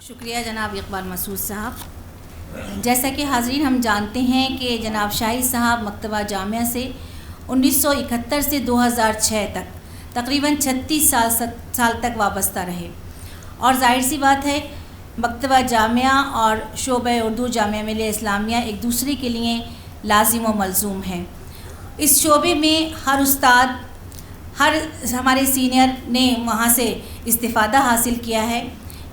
شکریہ جناب اقبال مسعود صاحب۔ جیسا کہ حاضرین ہم جانتے ہیں کہ جناب شاہد صاحب مکتبہ جامعہ سے 1971 سے 2006 تک تقریباً 36 سال تک وابستہ رہے، اور ظاہر سی بات ہے مکتبہ جامعہ اور شعبہ اردو جامعہ ملیہ اسلامیہ ایک دوسرے کے لیے لازم و ملزوم ہیں۔ اس شعبے میں ہر استاد، ہر ہمارے سینئر نے وہاں سے استفادہ حاصل کیا ہے۔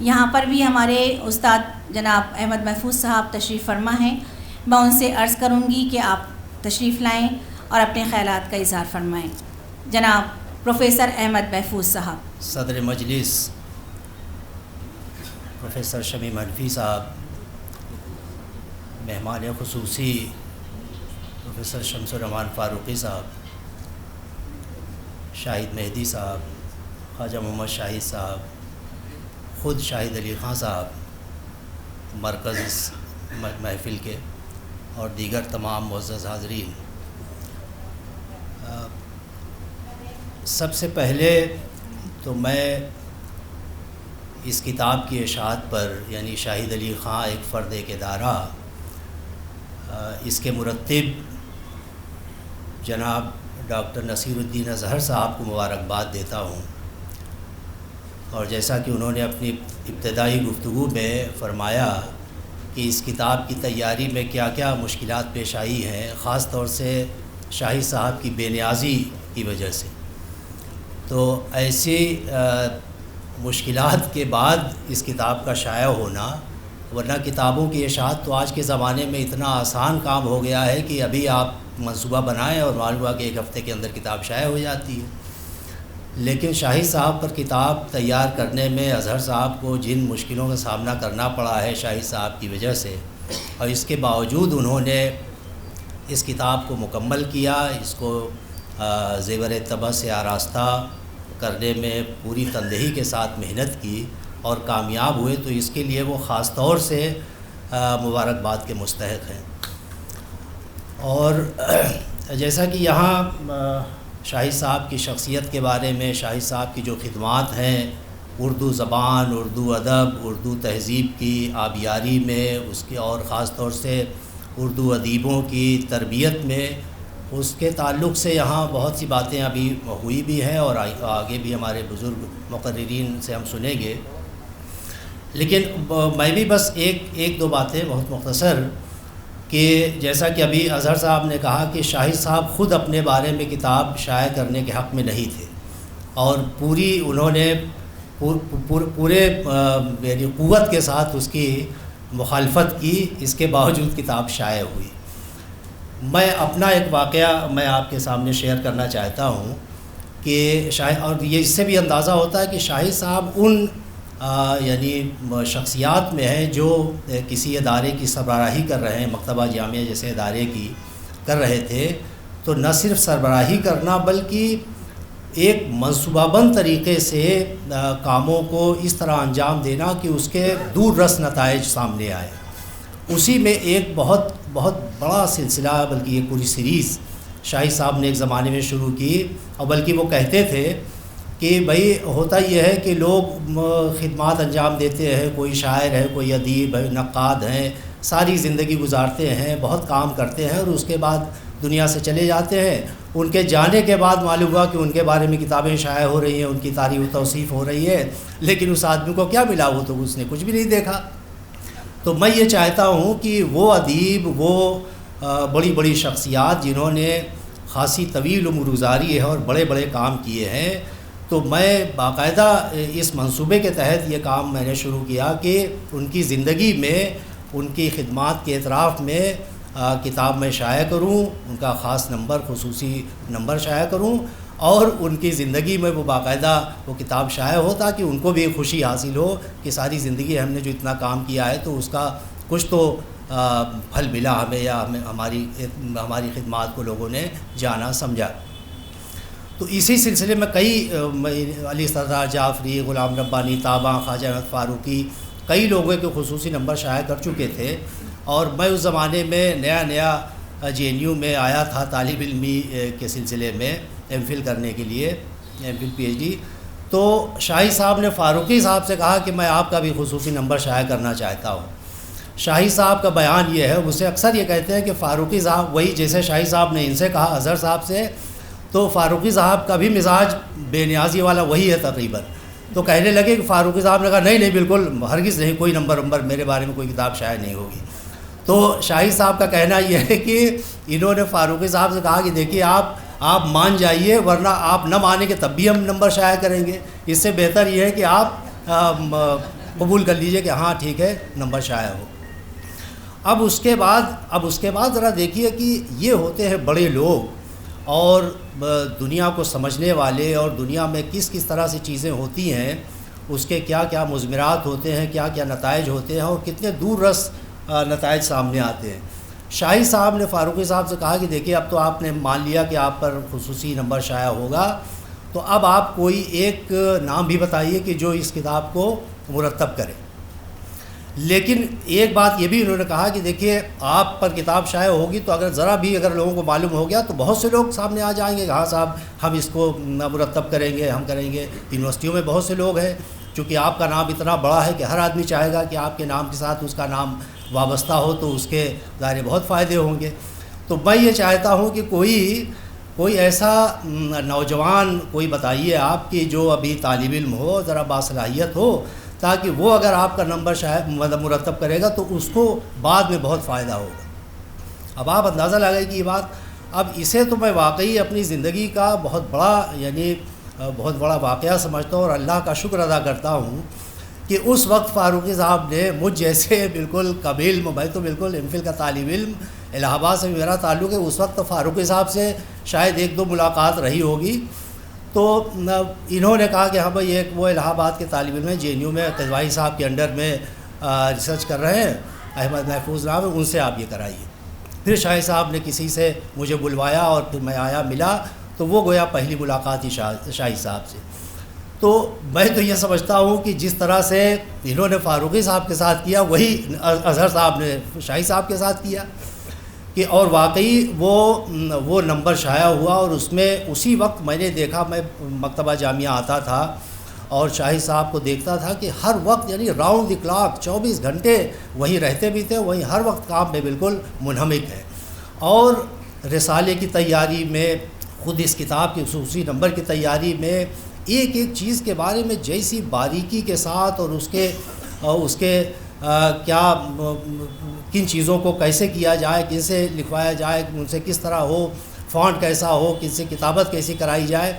یہاں پر بھی ہمارے استاد جناب احمد محفوظ صاحب تشریف فرما ہیں، میں ان سے عرض کروں گی کہ آپ تشریف لائیں اور اپنے خیالات کا اظہار فرمائیں۔ جناب پروفیسر احمد محفوظ صاحب۔ صدر مجلس پروفیسر شمیم حنفی صاحب، مہمان خصوصی پروفیسر شمس الرحمان فاروقی صاحب، شاہد مہدی صاحب، خواجہ محمد شاہد صاحب، خود شاہد علی خان صاحب، مرکز اس محفل کے، اور دیگر تمام معزز حاضرین، سب سے پہلے تو میں اس کتاب کی اشاعت پر، یعنی شاہد علی خان ایک فرد ایک ادارہ، اس کے مرتب جناب ڈاکٹر نصیر الدین اظہر صاحب کو مبارکباد دیتا ہوں۔ اور جیسا کہ انہوں نے اپنی ابتدائی گفتگو میں فرمایا کہ اس کتاب کی تیاری میں کیا کیا مشکلات پیش آئی ہیں، خاص طور سے شاہد صاحب کی بے نیازی کی وجہ سے، تو ایسی مشکلات کے بعد اس کتاب کا شائع ہونا، ورنہ کتابوں کی اشاعت تو آج کے زمانے میں اتنا آسان کام ہو گیا ہے کہ ابھی آپ منصوبہ بنائیں اور معلوم ہوا کہ ایک ہفتے کے اندر کتاب شائع ہو جاتی ہے۔ لیکن شاہد صاحب پر کتاب تیار کرنے میں اظہر صاحب کو جن مشکلوں کا سامنا کرنا پڑا ہے شاہد صاحب کی وجہ سے، اور اس کے باوجود انہوں نے اس کتاب کو مکمل کیا، اس کو زیور طبع سے آراستہ کرنے میں پوری تندہی کے ساتھ محنت کی اور کامیاب ہوئے، تو اس کے لیے وہ خاص طور سے مبارکباد کے مستحق ہیں۔ اور جیسا کہ یہاں شاہد صاحب کی شخصیت کے بارے میں، شاہد صاحب کی جو خدمات ہیں اردو زبان، اردو ادب، اردو تہذیب کی آبیاری میں اس کے، اور خاص طور سے اردو ادیبوں کی تربیت میں، اس کے تعلق سے یہاں بہت سی باتیں ابھی ہوئی بھی ہیں اور آگے بھی ہمارے بزرگ مقررین سے ہم سنیں گے۔ لیکن میں بھی بس ایک دو باتیں بہت مختصر، کہ جیسا کہ ابھی اظہر صاحب نے کہا کہ شاہد صاحب خود اپنے بارے میں کتاب شائع کرنے کے حق میں نہیں تھے، اور پوری انہوں نے پورے یعنی قوت کے ساتھ اس کی مخالفت کی، اس کے باوجود کتاب شائع ہوئی۔ میں اپنا ایک واقعہ میں آپ کے سامنے شیئر کرنا چاہتا ہوں کہ اور یہ اس سے بھی اندازہ ہوتا ہے کہ شاہد صاحب ان یعنی شخصیات میں ہیں جو کسی ادارے کی سربراہی کر رہے ہیں، مکتبہ جامعہ جیسے ادارے کی کر رہے تھے، تو نہ صرف سربراہی کرنا بلکہ ایک منصوبہ بند طریقے سے کاموں کو اس طرح انجام دینا کہ اس کے دور رس نتائج سامنے آئے۔ اسی میں ایک بہت بڑا سلسلہ، بلکہ یہ پوری سیریز شاہد صاحب نے ایک زمانے میں شروع کی، اور بلکہ وہ کہتے تھے کہ بھئی ہوتا یہ ہے کہ لوگ خدمات انجام دیتے ہیں، کوئی شاعر ہے، کوئی ادیب ہے، نقاد ہیں، ساری زندگی گزارتے ہیں، بہت کام کرتے ہیں، اور اس کے بعد دنیا سے چلے جاتے ہیں۔ ان کے جانے کے بعد معلوم ہوا کہ ان کے بارے میں کتابیں شائع ہو رہی ہیں، ان کی تعریف و توصیف ہو رہی ہے، لیکن اس آدمی کو کیا ملا؟ وہ تو اس نے کچھ بھی نہیں دیکھا۔ تو میں یہ چاہتا ہوں کہ وہ ادیب، وہ بڑی بڑی شخصیات جنہوں نے خاصی طویل عمر گزاری ہے اور بڑے بڑے کام کیے ہیں، تو میں باقاعدہ اس منصوبے کے تحت یہ کام میں نے شروع کیا کہ ان کی زندگی میں، ان کی خدمات کے اعتراف میں کتاب میں شائع کروں، ان کا خاص نمبر، خصوصی نمبر شائع کروں، اور ان کی زندگی میں وہ باقاعدہ وہ کتاب شائع ہو، تاکہ ان کو بھی خوشی حاصل ہو کہ ساری زندگی ہم نے جو اتنا کام کیا ہے تو اس کا کچھ تو پھل ملا ہمیں، یا ہماری خدمات کو لوگوں نے جانا سمجھا۔ تو اسی سلسلے میں کئی علی سردار جعفری، غلام ربانی طابہ، خواجہ احمد فاروقی، کئی لوگوں کے خصوصی نمبر شائع کر چکے تھے، اور میں اس زمانے میں نیا جے این یو میں آیا تھا طالب علمی کے سلسلے میں ایم فل کرنے کے لیے، M Phil P H D, تو شاہی صاحب نے فاروقی صاحب سے کہا کہ میں آپ کا بھی خصوصی نمبر شائع کرنا چاہتا ہوں۔ شاہی صاحب کا بیان یہ ہے، اسے اکثر یہ کہتے ہیں کہ فاروقی صاحب وہی جیسے شاہی صاحب نے ان سے کہا اظہر صاحب سے، تو فاروقی صاحب کا بھی مزاج بے نیازی والا وہی ہے تقریباً۔ تو کہنے لگے کہ فاروقی صاحب نے کہا نہیں بالکل ہرگز نہیں، کوئی نمبر میرے بارے میں کوئی کتاب شائع نہیں ہوگی۔ تو شاہی صاحب کا کہنا یہ ہے کہ انہوں نے فاروقی صاحب سے کہا کہ دیکھیے آپ مان جائیے، ورنہ آپ نہ مانیں گے تب بھی ہم نمبر شائع کریں گے، اس سے بہتر یہ ہے کہ آپ قبول کر لیجئے کہ ہاں ٹھیک ہے نمبر شائع ہو۔ اب اس کے بعد ذرا دیکھیے کہ یہ ہوتے ہیں بڑے لوگ اور دنیا کو سمجھنے والے، اور دنیا میں کس طرح سے چیزیں ہوتی ہیں، اس کے کیا کیا مضمرات ہوتے ہیں، کیا کیا نتائج ہوتے ہیں، اور کتنے دور رس نتائج سامنے آتے ہیں۔ شاہی صاحب نے فاروقی صاحب سے کہا کہ دیکھیے اب تو آپ نے مان لیا کہ آپ پر خصوصی نمبر شائع ہوگا، تو اب آپ کوئی ایک نام بھی بتائیے کہ جو اس کتاب کو مرتب کرے۔ لیکن ایک بات یہ بھی انہوں نے کہا کہ دیکھیے آپ پر کتاب شائع ہوگی تو اگر لوگوں کو معلوم ہو گیا تو بہت سے لوگ سامنے آ جائیں گے کہ ہاں صاحب ہم اس کو مرتب کریں گے، ہم کریں گے۔ یونیورسٹیوں میں بہت سے لوگ ہیں، چونکہ آپ کا نام اتنا بڑا ہے کہ ہر آدمی چاہے گا کہ آپ کے نام کے ساتھ اس کا نام وابستہ ہو، تو اس کے ظاہر بہت فائدے ہوں گے۔ تو میں یہ چاہتا ہوں کہ کوئی ایسا نوجوان کوئی بتائیے آپ کی جو ابھی طالب علم ہو، ذرا باصلاحیت ہو، تاکہ وہ اگر آپ کا نمبر شاید مرتب کرے گا تو اس کو بعد میں بہت فائدہ ہوگا۔ اب آپ اندازہ لگائیں کہ یہ بات، اب اسے تو میں واقعی اپنی زندگی کا بہت بڑا واقعہ سمجھتا ہوں، اور اللہ کا شکر ادا کرتا ہوں کہ اس وقت فاروقی صاحب نے مجھ جیسے بالکل کم علم، میں تو بالکل ایم فل کا طالب علم، الہ آباد سے میرا تعلق ہے، اس وقت تو فاروقی صاحب سے شاید 1-2 ملاقات رہی ہوگی۔ تو انہوں نے کہا کہ ہاں بھائی وہ الہ آباد کے طالب علم ہیں، JNU میں قزوائی صاحب کے انڈر میں ریسرچ کر رہے ہیں، احمد محفوظ نام ہے، ان سے آپ یہ کرائیے۔ پھر شاہی صاحب نے کسی سے مجھے بلوایا اور پھر میں آیا ملا، تو وہ گویا پہلی ملاقات ہی شاہی صاحب سے۔ تو میں تو یہ سمجھتا ہوں کہ جس طرح سے انہوں نے فاروقی صاحب کے ساتھ کیا، وہی اظہر صاحب نے شاہی صاحب کے ساتھ کیا، کہ اور واقعی وہ نمبر شائع ہوا۔ اور اس میں اسی وقت میں نے دیکھا، میں مکتبہ جامعہ آتا تھا اور شاہی صاحب کو دیکھتا تھا کہ ہر وقت یعنی راؤنڈ دی کلاک 24 گھنٹے وہیں رہتے بھی تھے، وہیں ہر وقت کام میں بالکل منہمک ہے۔ اور رسالے کی تیاری میں، خود اس کتاب کے خصوصی نمبر کی تیاری میں، ایک چیز کے بارے میں جیسی باریکی کے ساتھ، اور اس کے کیا کن چیزوں کو کیسے کیا جائے، کن سے لکھوایا جائے، ان سے کس طرح ہو، فونٹ کیسا ہو، کن سے کتابت کیسی کرائی جائے۔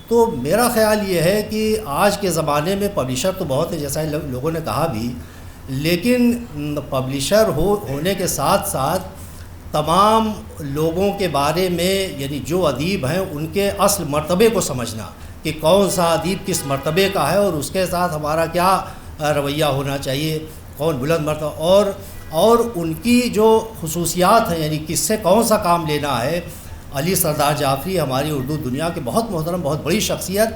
تو میرا خیال یہ ہے کہ آج کے زمانے میں پبلشر تو بہت ہے، جیسا لوگوں نے کہا بھی، لیکن پبلشر ہونے کے ساتھ ساتھ تمام لوگوں کے بارے میں، یعنی جو ادیب ہیں ان کے اصل مرتبے کو سمجھنا کہ کون سا ادیب کس مرتبے کا ہے، اور اس کے ساتھ ہمارا کیا رویہ ہونا چاہیے، کون بلند مرتبہ، اور ان کی جو خصوصیات ہیں، یعنی کس سے کون سا کام لینا ہے۔ علی سردار جعفری ہماری اردو دنیا کے بہت محترم، بہت بڑی شخصیت،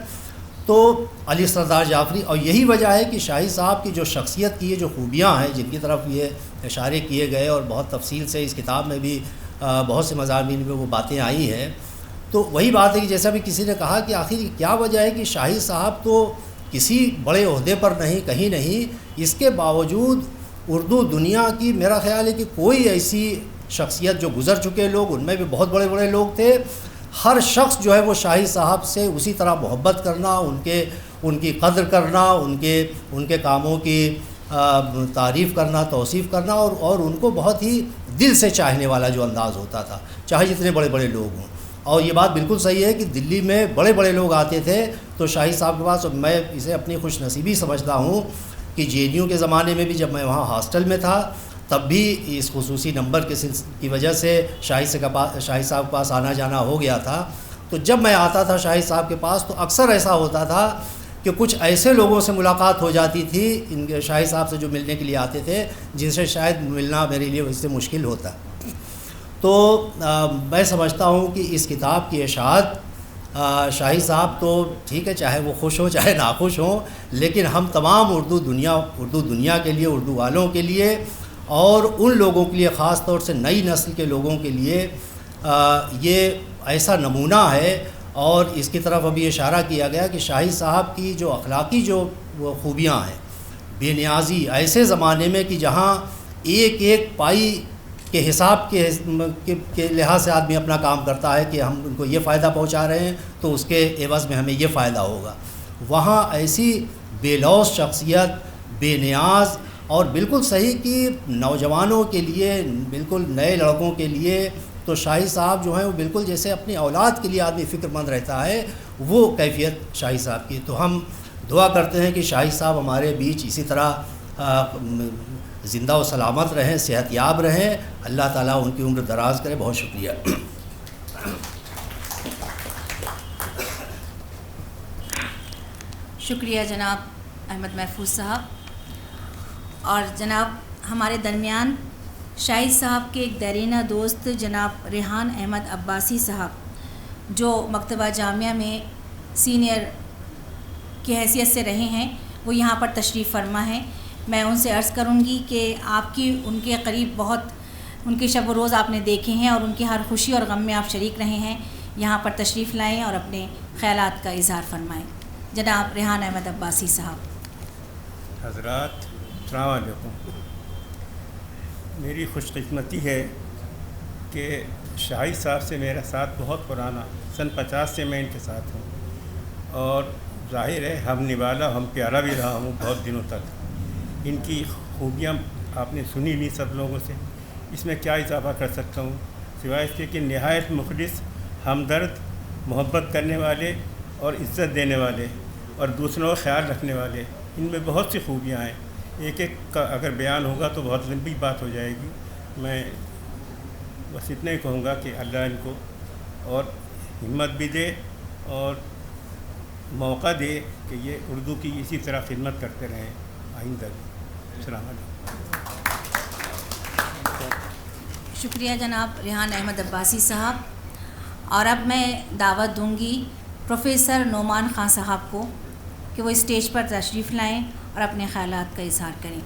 تو علی سردار جعفری، اور یہی وجہ ہے کہ شاہی صاحب کی جو شخصیت کی یہ جو خوبیاں ہیں، جن کی طرف یہ اشارے کیے گئے، اور بہت تفصیل سے اس کتاب میں بھی بہت سے مضامین میں وہ باتیں آئی ہیں۔ تو وہی بات ہے کہ جیسا بھی کسی نے کہا کہ آخر کیا وجہ ہے کہ شاہی صاحب تو کسی بڑے عہدے پر نہیں، کہیں نہیں، اس کے باوجود اردو دنیا کی میرا خیال ہے کہ کوئی ایسی شخصیت جو گزر چکے لوگ، ان میں بھی بہت بڑے بڑے لوگ تھے، ہر شخص جو ہے وہ شاہی صاحب سے اسی طرح محبت کرنا، ان کی قدر کرنا، ان کے کاموں کی تعریف کرنا، توصیف کرنا، اور ان کو بہت ہی دل سے چاہنے والا جو انداز ہوتا تھا، چاہے جتنے بڑے بڑے لوگ ہوں۔ اور یہ بات بالکل صحیح ہے کہ دلی میں بڑے بڑے لوگ آتے تھے تو شاہی صاحب کے پاس، میں اسے اپنی خوش نصیبی سمجھتا ہوں کہ JNU کے زمانے میں بھی جب میں وہاں ہاسٹل میں تھا، تب بھی اس خصوصی نمبر کی وجہ سے شاہی صاحب کے پاس آنا جانا ہو گیا تھا۔ تو جب میں آتا تھا شاہی صاحب کے پاس تو اکثر ایسا ہوتا تھا کہ کچھ ایسے لوگوں سے ملاقات ہو جاتی تھی، ان کے شاہی صاحب سے جو ملنے کے لیے آتے تھے، جن سے شاید ملنا میرے لیے اس سے مشکل ہوتا۔ تو میں سمجھتا ہوں کہ اس کتاب کی اشاعت، شاہی صاحب تو ٹھیک ہے، چاہے وہ خوش ہوں چاہے ناخوش ہوں، لیکن ہم تمام اردو دنیا کے لیے، اردو والوں کے لیے، اور ان لوگوں کے لیے خاص طور سے نئی نسل کے لوگوں کے لیے یہ ایسا نمونہ ہے، اور اس کی طرف ابھی اشارہ کیا گیا کہ شاہد صاحب کی جو اخلاقی جو وہ خوبیاں ہیں، بے نیازی، ایسے زمانے میں کہ جہاں ایک ایک پائی کے حساب کے لحاظ سے آدمی اپنا کام کرتا ہے کہ ہم ان کو یہ فائدہ پہنچا رہے ہیں تو اس کے عوض میں ہمیں یہ فائدہ ہوگا، وہاں ایسی بے لوث شخصیت، بے نیاز اور بالکل صحیح کہ نوجوانوں کے لیے، بالکل نئے لڑکوں کے لیے تو شاہد صاحب جو ہیں وہ بالکل جیسے اپنی اولاد کے لیے آدمی فکر مند رہتا ہے، وہ کیفیت شاہد صاحب کی. تو ہم دعا کرتے ہیں کہ شاہد صاحب ہمارے بیچ اسی طرح زندہ و سلامت رہیں، صحت یاب رہیں، اللہ تعالیٰ ان کی عمر دراز کرے. بہت شکریہ. شکریہ جناب احمد محفوظ صاحب. اور جناب ہمارے درمیان شاہد صاحب کے ایک دیرینہ دوست جناب ریحان احمد عباسی صاحب جو مکتبہ جامعہ میں سینئر کی حیثیت سے رہے ہیں، وہ یہاں پر تشریف فرما ہیں. میں ان سے عرض کروں گی کہ آپ کی ان کے قریب بہت ان کے شب و روز آپ نے دیکھے ہیں اور ان کی ہر خوشی اور غم میں آپ شریک رہے ہیں. یہاں پر تشریف لائیں اور اپنے خیالات کا اظہار فرمائیں. جناب ریحان احمد عباسی صاحب. حضرات السلام علیکم. میری خوش قسمتی ہے کہ شاہد صاحب سے میرا ساتھ بہت پرانا، سن 50 سے میں ان کے ساتھ ہوں، اور ظاہر ہے ہم نوالا، ہم پیارا بھی رہا ہوں بہت دنوں تک. ان کی خوبیاں آپ نے سنی نہیں سب لوگوں سے، اس میں کیا اضافہ کر سکتا ہوں سوائے اس کے کہ نہایت مخلص، ہمدرد، محبت کرنے والے اور عزت دینے والے اور دوسروں کا خیال رکھنے والے. ان میں بہت سی خوبیاں ہیں، ایک ایک کا اگر بیان ہوگا تو بہت لمبی بات ہو جائے گی. میں بس اتنا ہی کہوں گا کہ اللہ ان کو اور ہمت بھی دے اور موقع دے کہ یہ اردو کی اسی طرح خدمت کرتے رہیں آئندہ بھی. السلام علیکم. شکریہ جناب ریحان احمد عباسی صاحب. اور اب میں دعوت دوں گی پروفیسر نعمان خان صاحب کو کہ وہ اسٹیج پر تشریف لائیں اور اپنے خیالات کا اظہار کریں.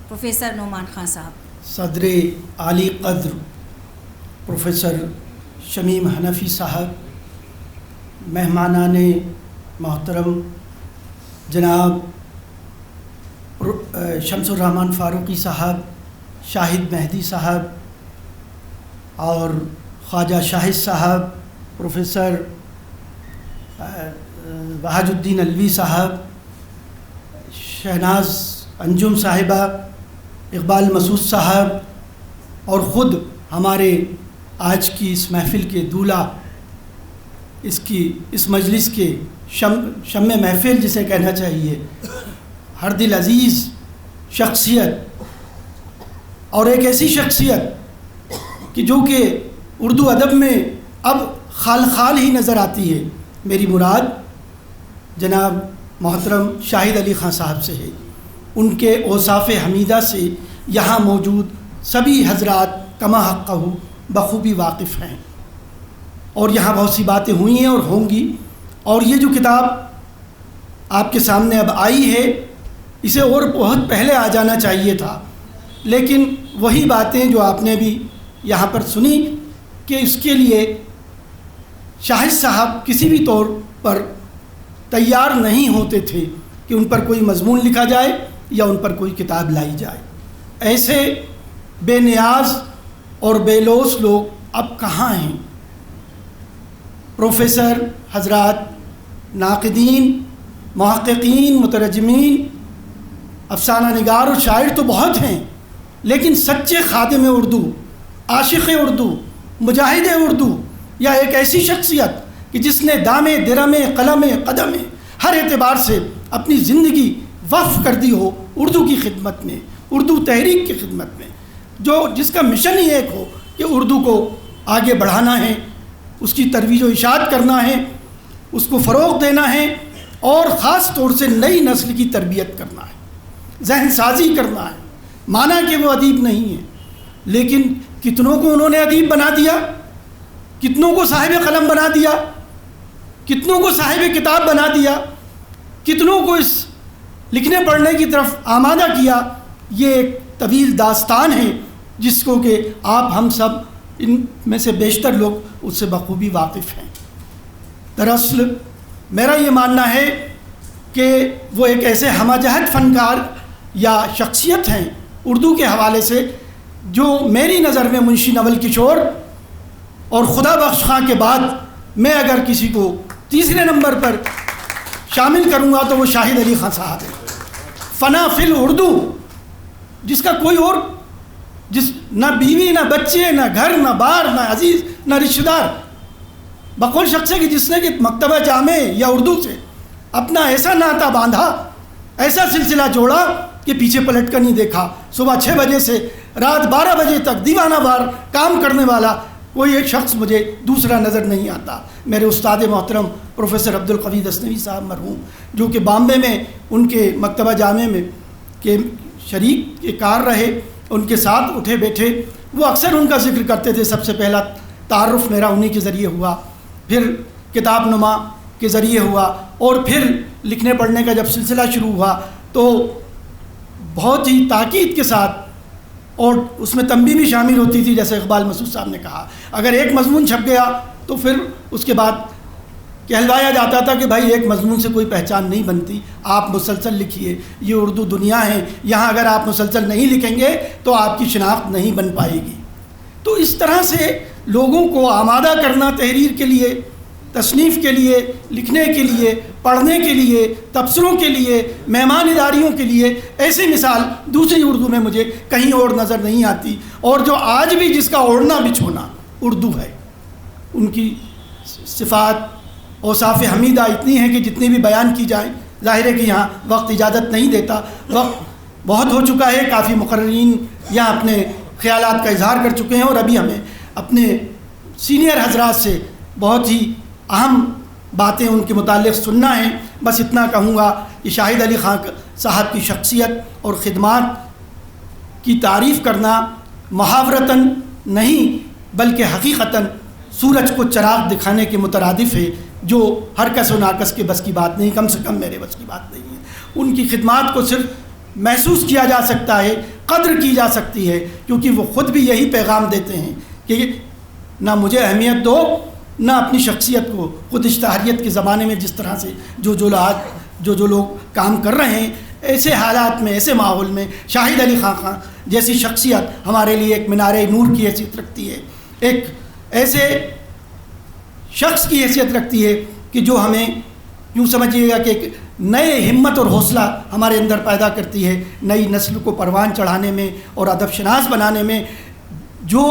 پروفیسر نعمان خان صاحب. صدر عالی قدر پروفیسر شمیم حنفی صاحب، مہمانان محترم جناب شمس الرحمن فاروقی صاحب، شاہد مہدی صاحب اور خواجہ شاہد صاحب، پروفیسر وحاج الدین علوی صاحب، شہناز انجم صاحبہ، اقبال مسعود صاحب اور خود ہمارے آج کی اس محفل کے دولہ، اس مجلس کے شمع محفل جسے کہنا چاہیے، ہر دل عزیز شخصیت اور ایک ایسی شخصیت کہ جو کہ اردو ادب میں اب خال خال ہی نظر آتی ہے. میری مراد جناب محترم شاہد علی خان صاحب سے ہے. ان کے اوصاف حمیدہ سے یہاں موجود سبھی حضرات کما حقہ بخوبی واقف ہیں، اور یہاں بہت سی باتیں ہوئی ہیں اور ہوں گی. اور یہ جو کتاب آپ کے سامنے اب آئی ہے، اسے اور بہت پہلے آ جانا چاہیے تھا، لیکن وہی باتیں جو آپ نے بھی یہاں پر سنی کہ اس کے لیے شاہد صاحب کسی بھی طور پر تیار نہیں ہوتے تھے کہ ان پر کوئی مضمون لکھا جائے یا ان پر کوئی کتاب لائی جائے. ایسے بے نیاز اور بے لوث لوگ اب کہاں ہیں؟ پروفیسر حضرات، ناقدین، محققین، مترجمین، افسانہ نگار اور شاعر تو بہت ہیں، لیکن سچے خادم اردو، عاشق اردو، مجاہد اردو، یا ایک ایسی شخصیت کہ جس نے دامے درمے قلم قدم ہر اعتبار سے اپنی زندگی وقف کر دی ہو اردو کی خدمت میں، اردو تحریک کی خدمت میں، جس کا مشن ہی ایک ہو کہ اردو کو آگے بڑھانا ہے، اس کی ترویج و اشاعت کرنا ہے، اس کو فروغ دینا ہے، اور خاص طور سے نئی نسل کی تربیت کرنا ہے، ذہن سازی کرنا ہے. مانا کہ وہ ادیب نہیں ہے، لیکن کتنوں کو انہوں نے ادیب بنا دیا، کتنوں کو صاحب قلم بنا دیا، کتنوں کو صاحب کتاب بنا دیا، کتنوں کو اس لکھنے پڑھنے کی طرف آمادہ کیا. یہ ایک طویل داستان ہے جس کو کہ آپ ہم سب ان میں سے بیشتر لوگ اس سے بخوبی واقف ہیں. دراصل میرا یہ ماننا ہے کہ وہ ایک ایسے ہمہ جہت فنکار یا شخصیت ہیں اردو کے حوالے سے جو میری نظر میں منشی نول کشور اور خدا بخش خاں کے بعد میں اگر کسی کو تیسرے نمبر پر شامل کروں گا تو وہ شاہد علی خان صاحب ہیں. فنا فی الاردو، جس کا کوئی اور نہ بیوی نہ بچے نہ گھر نہ بار نہ عزیز نہ رشتہ دار، بقول شخص ہے کہ جس نے کہ مکتبہ جامع یا اردو سے اپنا ایسا ناطہ باندھا، ایسا سلسلہ جوڑا کہ پیچھے پلٹ کر نہیں دیکھا. صبح 6 بجے سے رات 12 بجے تک دیوانہ وار کام کرنے والا کوئی ایک شخص مجھے دوسرا نظر نہیں آتا. میرے استاد محترم پروفیسر عبدالقوی غزنوی صاحب مرحوم، جو کہ بامبے میں ان کے مکتبہ جامع میں کے شریک کے کار رہے، ان کے ساتھ اٹھے بیٹھے، وہ اکثر ان کا ذکر کرتے تھے. سب سے پہلا تعارف میرا انہی کے ذریعے ہوا، پھر کتاب نما کے ذریعے ہوا، اور پھر لکھنے پڑھنے کا جب سلسلہ شروع ہوا تو بہت ہی تاکید کے ساتھ، اور اس میں تنبیہ بھی شامل ہوتی تھی. جیسے اقبال مسعود صاحب نے کہا، اگر ایک مضمون چھپ گیا تو پھر اس کے بعد کہلوایا جاتا تھا کہ بھائی ایک مضمون سے کوئی پہچان نہیں بنتی، آپ مسلسل لکھیے، یہ اردو دنیا ہے، یہاں اگر آپ مسلسل نہیں لکھیں گے تو آپ کی شناخت نہیں بن پائے گی. تو اس طرح سے لوگوں کو آمادہ کرنا تحریر کے لیے، تصنیف کے لیے، لکھنے کے لیے، پڑھنے کے لیے، تبصروں کے لیے، مہمان اداریوں کے لیے، ایسی مثال دوسری اردو میں مجھے کہیں اور نظر نہیں آتی. اور جو آج بھی جس کا اوڑھنا بچھونا اردو ہے، ان کی صفات اوصاف حمیدہ اتنی ہیں کہ جتنی بھی بیان کی جائیں، ظاہر ہے کہ یہاں وقت اجازت نہیں دیتا، وقت بہت ہو چکا ہے. کافی مقررین یہاں اپنے خیالات کا اظہار کر چکے ہیں، اور ابھی ہمیں اپنے سینئر حضرات سے بہت ہی اہم باتیں ان کے متعلق سننا ہے. بس اتنا کہوں گا کہ شاہد علی خان صاحب کی شخصیت اور خدمات کی تعریف کرنا محاورتاً نہیں بلکہ حقیقتاً سورج کو چراغ دکھانے کے مترادف ہے، جو ہر کس و ناکس کے بس کی بات نہیں، کم سے کم میرے بس کی بات نہیں ہے. ان کی خدمات کو صرف محسوس کیا جا سکتا ہے، قدر کی جا سکتی ہے، کیونکہ وہ خود بھی یہی پیغام دیتے ہیں کہ نہ مجھے اہمیت دو، نہ اپنی شخصیت کو. خود اشتہاریت کے زمانے میں جس طرح سے جو لوگ کام کر رہے ہیں، ایسے حالات میں، ایسے ماحول میں شاہد علی خان جیسی شخصیت ہمارے لیے ایک مینار نور کی حیثیت رکھتی ہے، ایک ایسے شخص کی حیثیت رکھتی ہے کہ جو ہمیں یوں سمجھیے گا کہ ایک نئے ہمت اور حوصلہ ہمارے اندر پیدا کرتی ہے، نئی نسل کو پروان چڑھانے میں اور ادب شناس بنانے میں. جو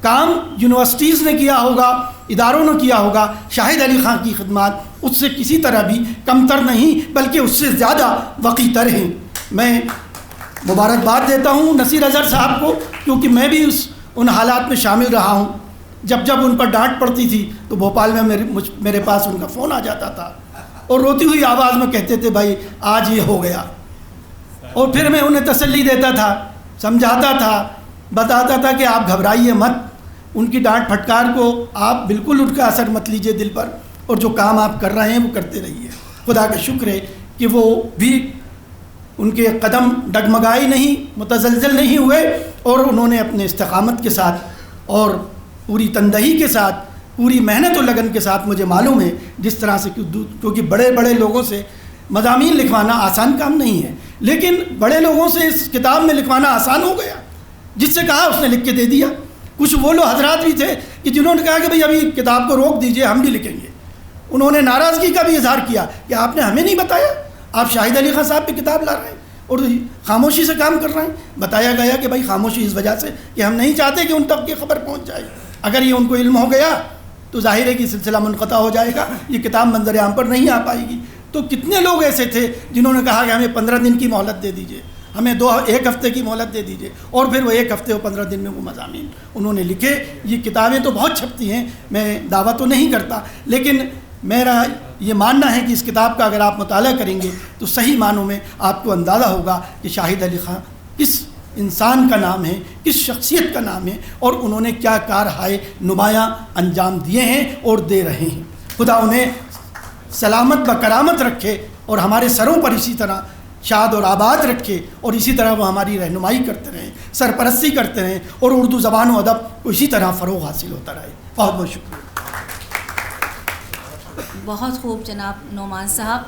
کام یونیورسٹیز نے کیا ہوگا، اداروں نے کیا ہوگا، شاہد علی خان کی خدمات اس سے کسی طرح بھی کم تر نہیں بلکہ اس سے زیادہ وقی تر ہیں. میں مبارکباد دیتا ہوں نصیر اظہر صاحب کو، کیونکہ میں بھی ان حالات میں شامل رہا ہوں. جب ان پر ڈانٹ پڑتی تھی تو بھوپال میں میرے پاس ان کا فون آ جاتا تھا، اور روتی ہوئی آواز میں کہتے تھے بھائی آج یہ ہو گیا. اور پھر میں انہیں تسلی دیتا تھا، سمجھاتا تھا، بتاتا تھا کہ آپ گھبرائیے مت، ان کی ڈانٹ پھٹکار کو آپ بالکل ان کا اثر مت لیجئے دل پر، اور جو کام آپ کر رہے ہیں وہ کرتے رہیے. خدا کا شکر ہے کہ وہ بھی ان کے قدم ڈگمگائی نہیں، متزلزل نہیں ہوئے، اور انہوں نے اپنے استقامت کے ساتھ اور پوری تندہی کے ساتھ، پوری محنت و لگن کے ساتھ، مجھے معلوم ہے جس طرح سے، کیونکہ بڑے بڑے لوگوں سے مضامین لکھوانا آسان کام نہیں ہے، لیکن بڑے لوگوں سے اس کتاب میں لکھوانا آسان ہو گیا. جس سے کہا اس نے لکھ کے دے دیا. کچھ وہ لوگ حضرات بھی تھے کہ جنہوں نے کہا کہ بھئی ابھی کتاب کو روک دیجئے، ہم بھی لکھیں گے. انہوں نے ناراضگی کا بھی اظہار کیا کہ آپ نے ہمیں نہیں بتایا، آپ شاہد علی خان صاحب پہ کتاب لا رہے ہیں اور خاموشی سے کام کر رہے ہیں. بتایا گیا کہ بھئی خاموشی اس وجہ سے کہ ہم نہیں چاہتے کہ ان تک یہ خبر پہنچ جائے. اگر یہ ان کو علم ہو گیا تو ظاہر ہے کہ سلسلہ منقطع ہو جائے گا، یہ کتاب منظر عام پر نہیں آ پائے گی. تو کتنے لوگ ایسے تھے جنہوں نے کہا کہ ہمیں 15 دن کی مہلت دے دیجئے، ہمیں ایک ہفتے کی مہلت دے دیجئے، اور پھر وہ 1 ہفتے اور 15 دن میں وہ مضامین انہوں نے لکھے. یہ کتابیں تو بہت چھپتی ہیں، میں دعویٰ تو نہیں کرتا، لیکن میرا یہ ماننا ہے کہ اس کتاب کا اگر آپ مطالعہ کریں گے تو صحیح معنوں میں آپ کو اندازہ ہوگا کہ شاہد علی خان کس انسان کا نام ہے، کس شخصیت کا نام ہے، اور انہوں نے کیا کارہائے نمایاں انجام دیے ہیں اور دے رہے ہیں. خدا انہیں سلامت بکرامت رکھے اور ہمارے سروں پر اسی طرح شاد اور آباد رکھے، اور اسی طرح وہ ہماری رہنمائی کرتے رہیں، سرپرستی کرتے رہیں، اور اردو زبان و ادب کو اسی طرح فروغ حاصل ہوتا رہے. بہت بہت شکریہ. بہت خوب جناب نعمان صاحب.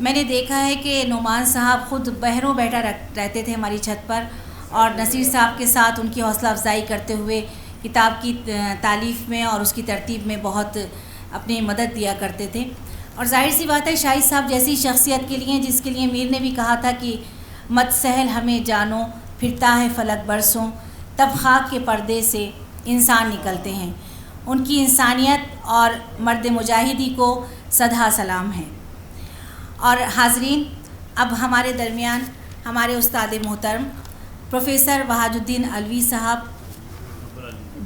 میں نے دیکھا ہے کہ نعمان صاحب خود بہروں بیٹھا رہتے تھے ہماری چھت پر، اور نصیر صاحب کے ساتھ ان کی حوصلہ افزائی کرتے ہوئے کتاب کی تالیف میں اور اس کی ترتیب میں بہت اپنی مدد دیا کرتے تھے. اور ظاہر سی بات ہے شاہد صاحب جیسی شخصیت کے لیے، جس کے لیے میر نے بھی کہا تھا کہ مت سہل ہمیں جانو پھرتا ہے فلک برسوں، تب خاک کے پردے سے انسان نکلتے ہیں. ان کی انسانیت اور مرد مجاہدی کو صدھا سلام ہے. اور حاضرین، اب ہمارے درمیان ہمارے استاد محترم پروفیسر وحاج الدین علوی صاحب،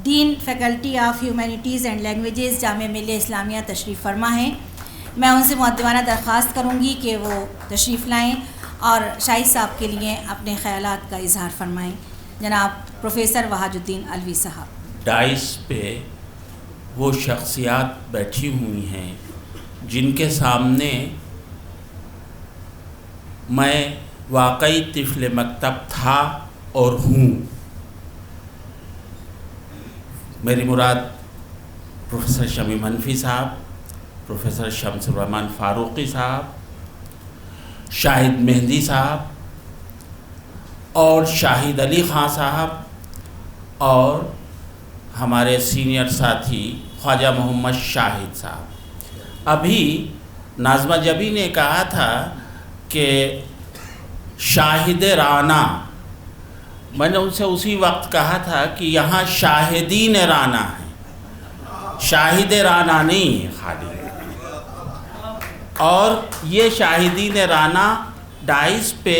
dean faculty of humanities and languages, Jamia Millia Islamia تشریف فرما ہیں. میں ان سے مؤدبانہ درخواست کروں گی کہ وہ تشریف لائیں اور شاہد صاحب کے لیے اپنے خیالات کا اظہار فرمائیں. جناب پروفیسر وحاج الدین علوی صاحب. ڈائس پہ وہ شخصیات بیٹھی ہوئی ہیں جن کے سامنے میں واقعی طفل مکتب تھا اور ہوں. میری مراد پروفیسر شمی منفی صاحب، پروفیسر شمس الرحمن فاروقی صاحب، شاہد مہندی صاحب اور شاہد علی خان صاحب، اور ہمارے سینئر ساتھی خواجہ محمد شاہد صاحب. ابھی ناظمہ جبی نے کہا تھا کہ شاہد رانا، میں نے ان سے اسی وقت کہا تھا کہ یہاں شاہدین رانا ہیں، شاہد رانا نہیں ہے خالی. اور یہ شاہدین رانا ڈائس پہ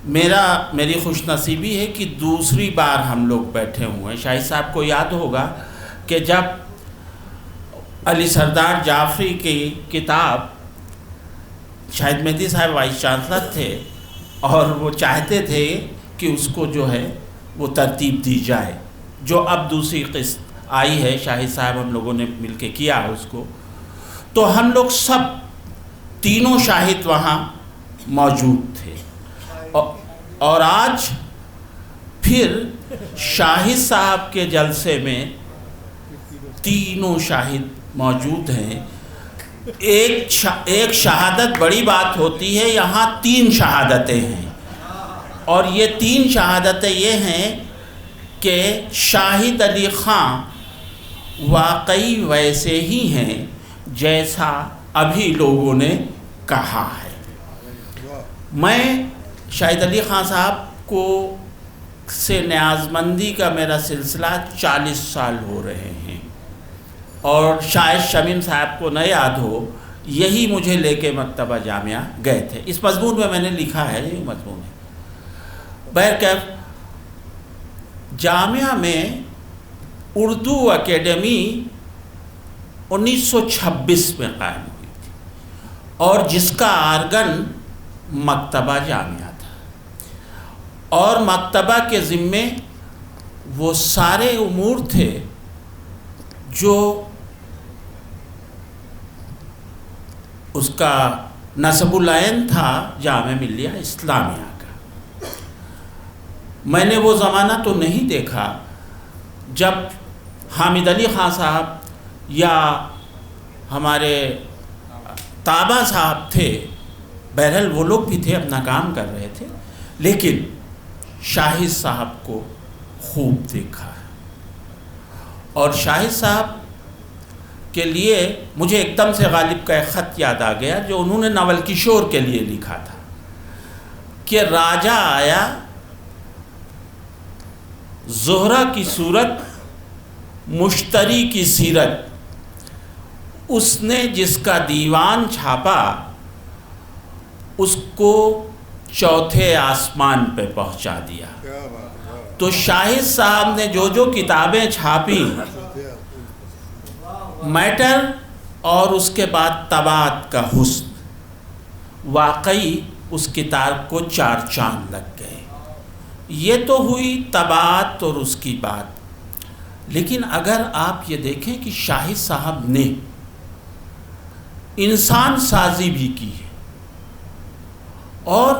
میری خوش نصیبی ہے کہ دوسری بار ہم لوگ بیٹھے ہوئے ہیں. شاہد صاحب کو یاد ہوگا کہ جب علی سردار جعفری کی کتاب، شاہد مہندی صاحب وائس چانسلر تھے اور وہ چاہتے تھے کہ اس کو جو ہے وہ ترتیب دی جائے، جو اب دوسری قسط آئی ہے، شاہد صاحب ہم لوگوں نے مل کے کیا اس کو. تو ہم لوگ سب تینوں شاہد وہاں موجود تھے، اور آج پھر شاہد صاحب کے جلسے میں تینوں شاہد موجود ہیں. ایک شہادت بڑی بات ہوتی ہے، یہاں 3 شہادتیں ہیں، اور یہ 3 شہادتیں یہ ہیں کہ شاہد علی خان واقعی ویسے ہی ہیں جیسا ابھی لوگوں نے کہا ہے. میں شاہد علی خان صاحب کو سے نیازمندی کا میرا سلسلہ 40 سال ہو رہے ہیں، اور شاید شمیم صاحب کو نہ یاد ہو، یہی مجھے لے کے مکتبہ جامعہ گئے تھے. اس مضمون میں نے لکھا ہے، یہ مضمون ہے. بہرکیف جامعہ میں اردو اکیڈمی 1926 میں قائم ہوئی تھی، اور جس کا آرگن مکتبہ جامعہ تھا، اور مکتبہ کے ذمے وہ سارے امور تھے جو اس کا نصب العین تھا جامعہ ملیہ اسلامیہ کا. میں نے وہ زمانہ تو نہیں دیکھا جب حامد علی خان صاحب یا ہمارے طابہ صاحب تھے، بہرحال وہ لوگ بھی تھے، اپنا کام کر رہے تھے، لیکن شاہد صاحب کو خوب دیکھا ہے. اور شاہد صاحب کے لیے مجھے ایک دم سے غالب کا ایک خط یاد آ گیا جو انہوں نے ناول کشور کے لیے لکھا تھا کہ راجہ آیا زہرہ کی صورت، مشتری کی سیرت، اس نے جس کا دیوان چھاپا اس کو چوتھے آسمان پہ پہنچا دیا. تو شاہد صاحب نے جو کتابیں چھاپی، میٹر اور اس کے بعد طباعت کا حسن، واقعی اس کتاب کو 4 چاند لگ گئے. یہ تو ہوئی طباعت اور اس کی بات، لیکن اگر آپ یہ دیکھیں کہ شاہد صاحب نے انسان سازی بھی کی ہے، اور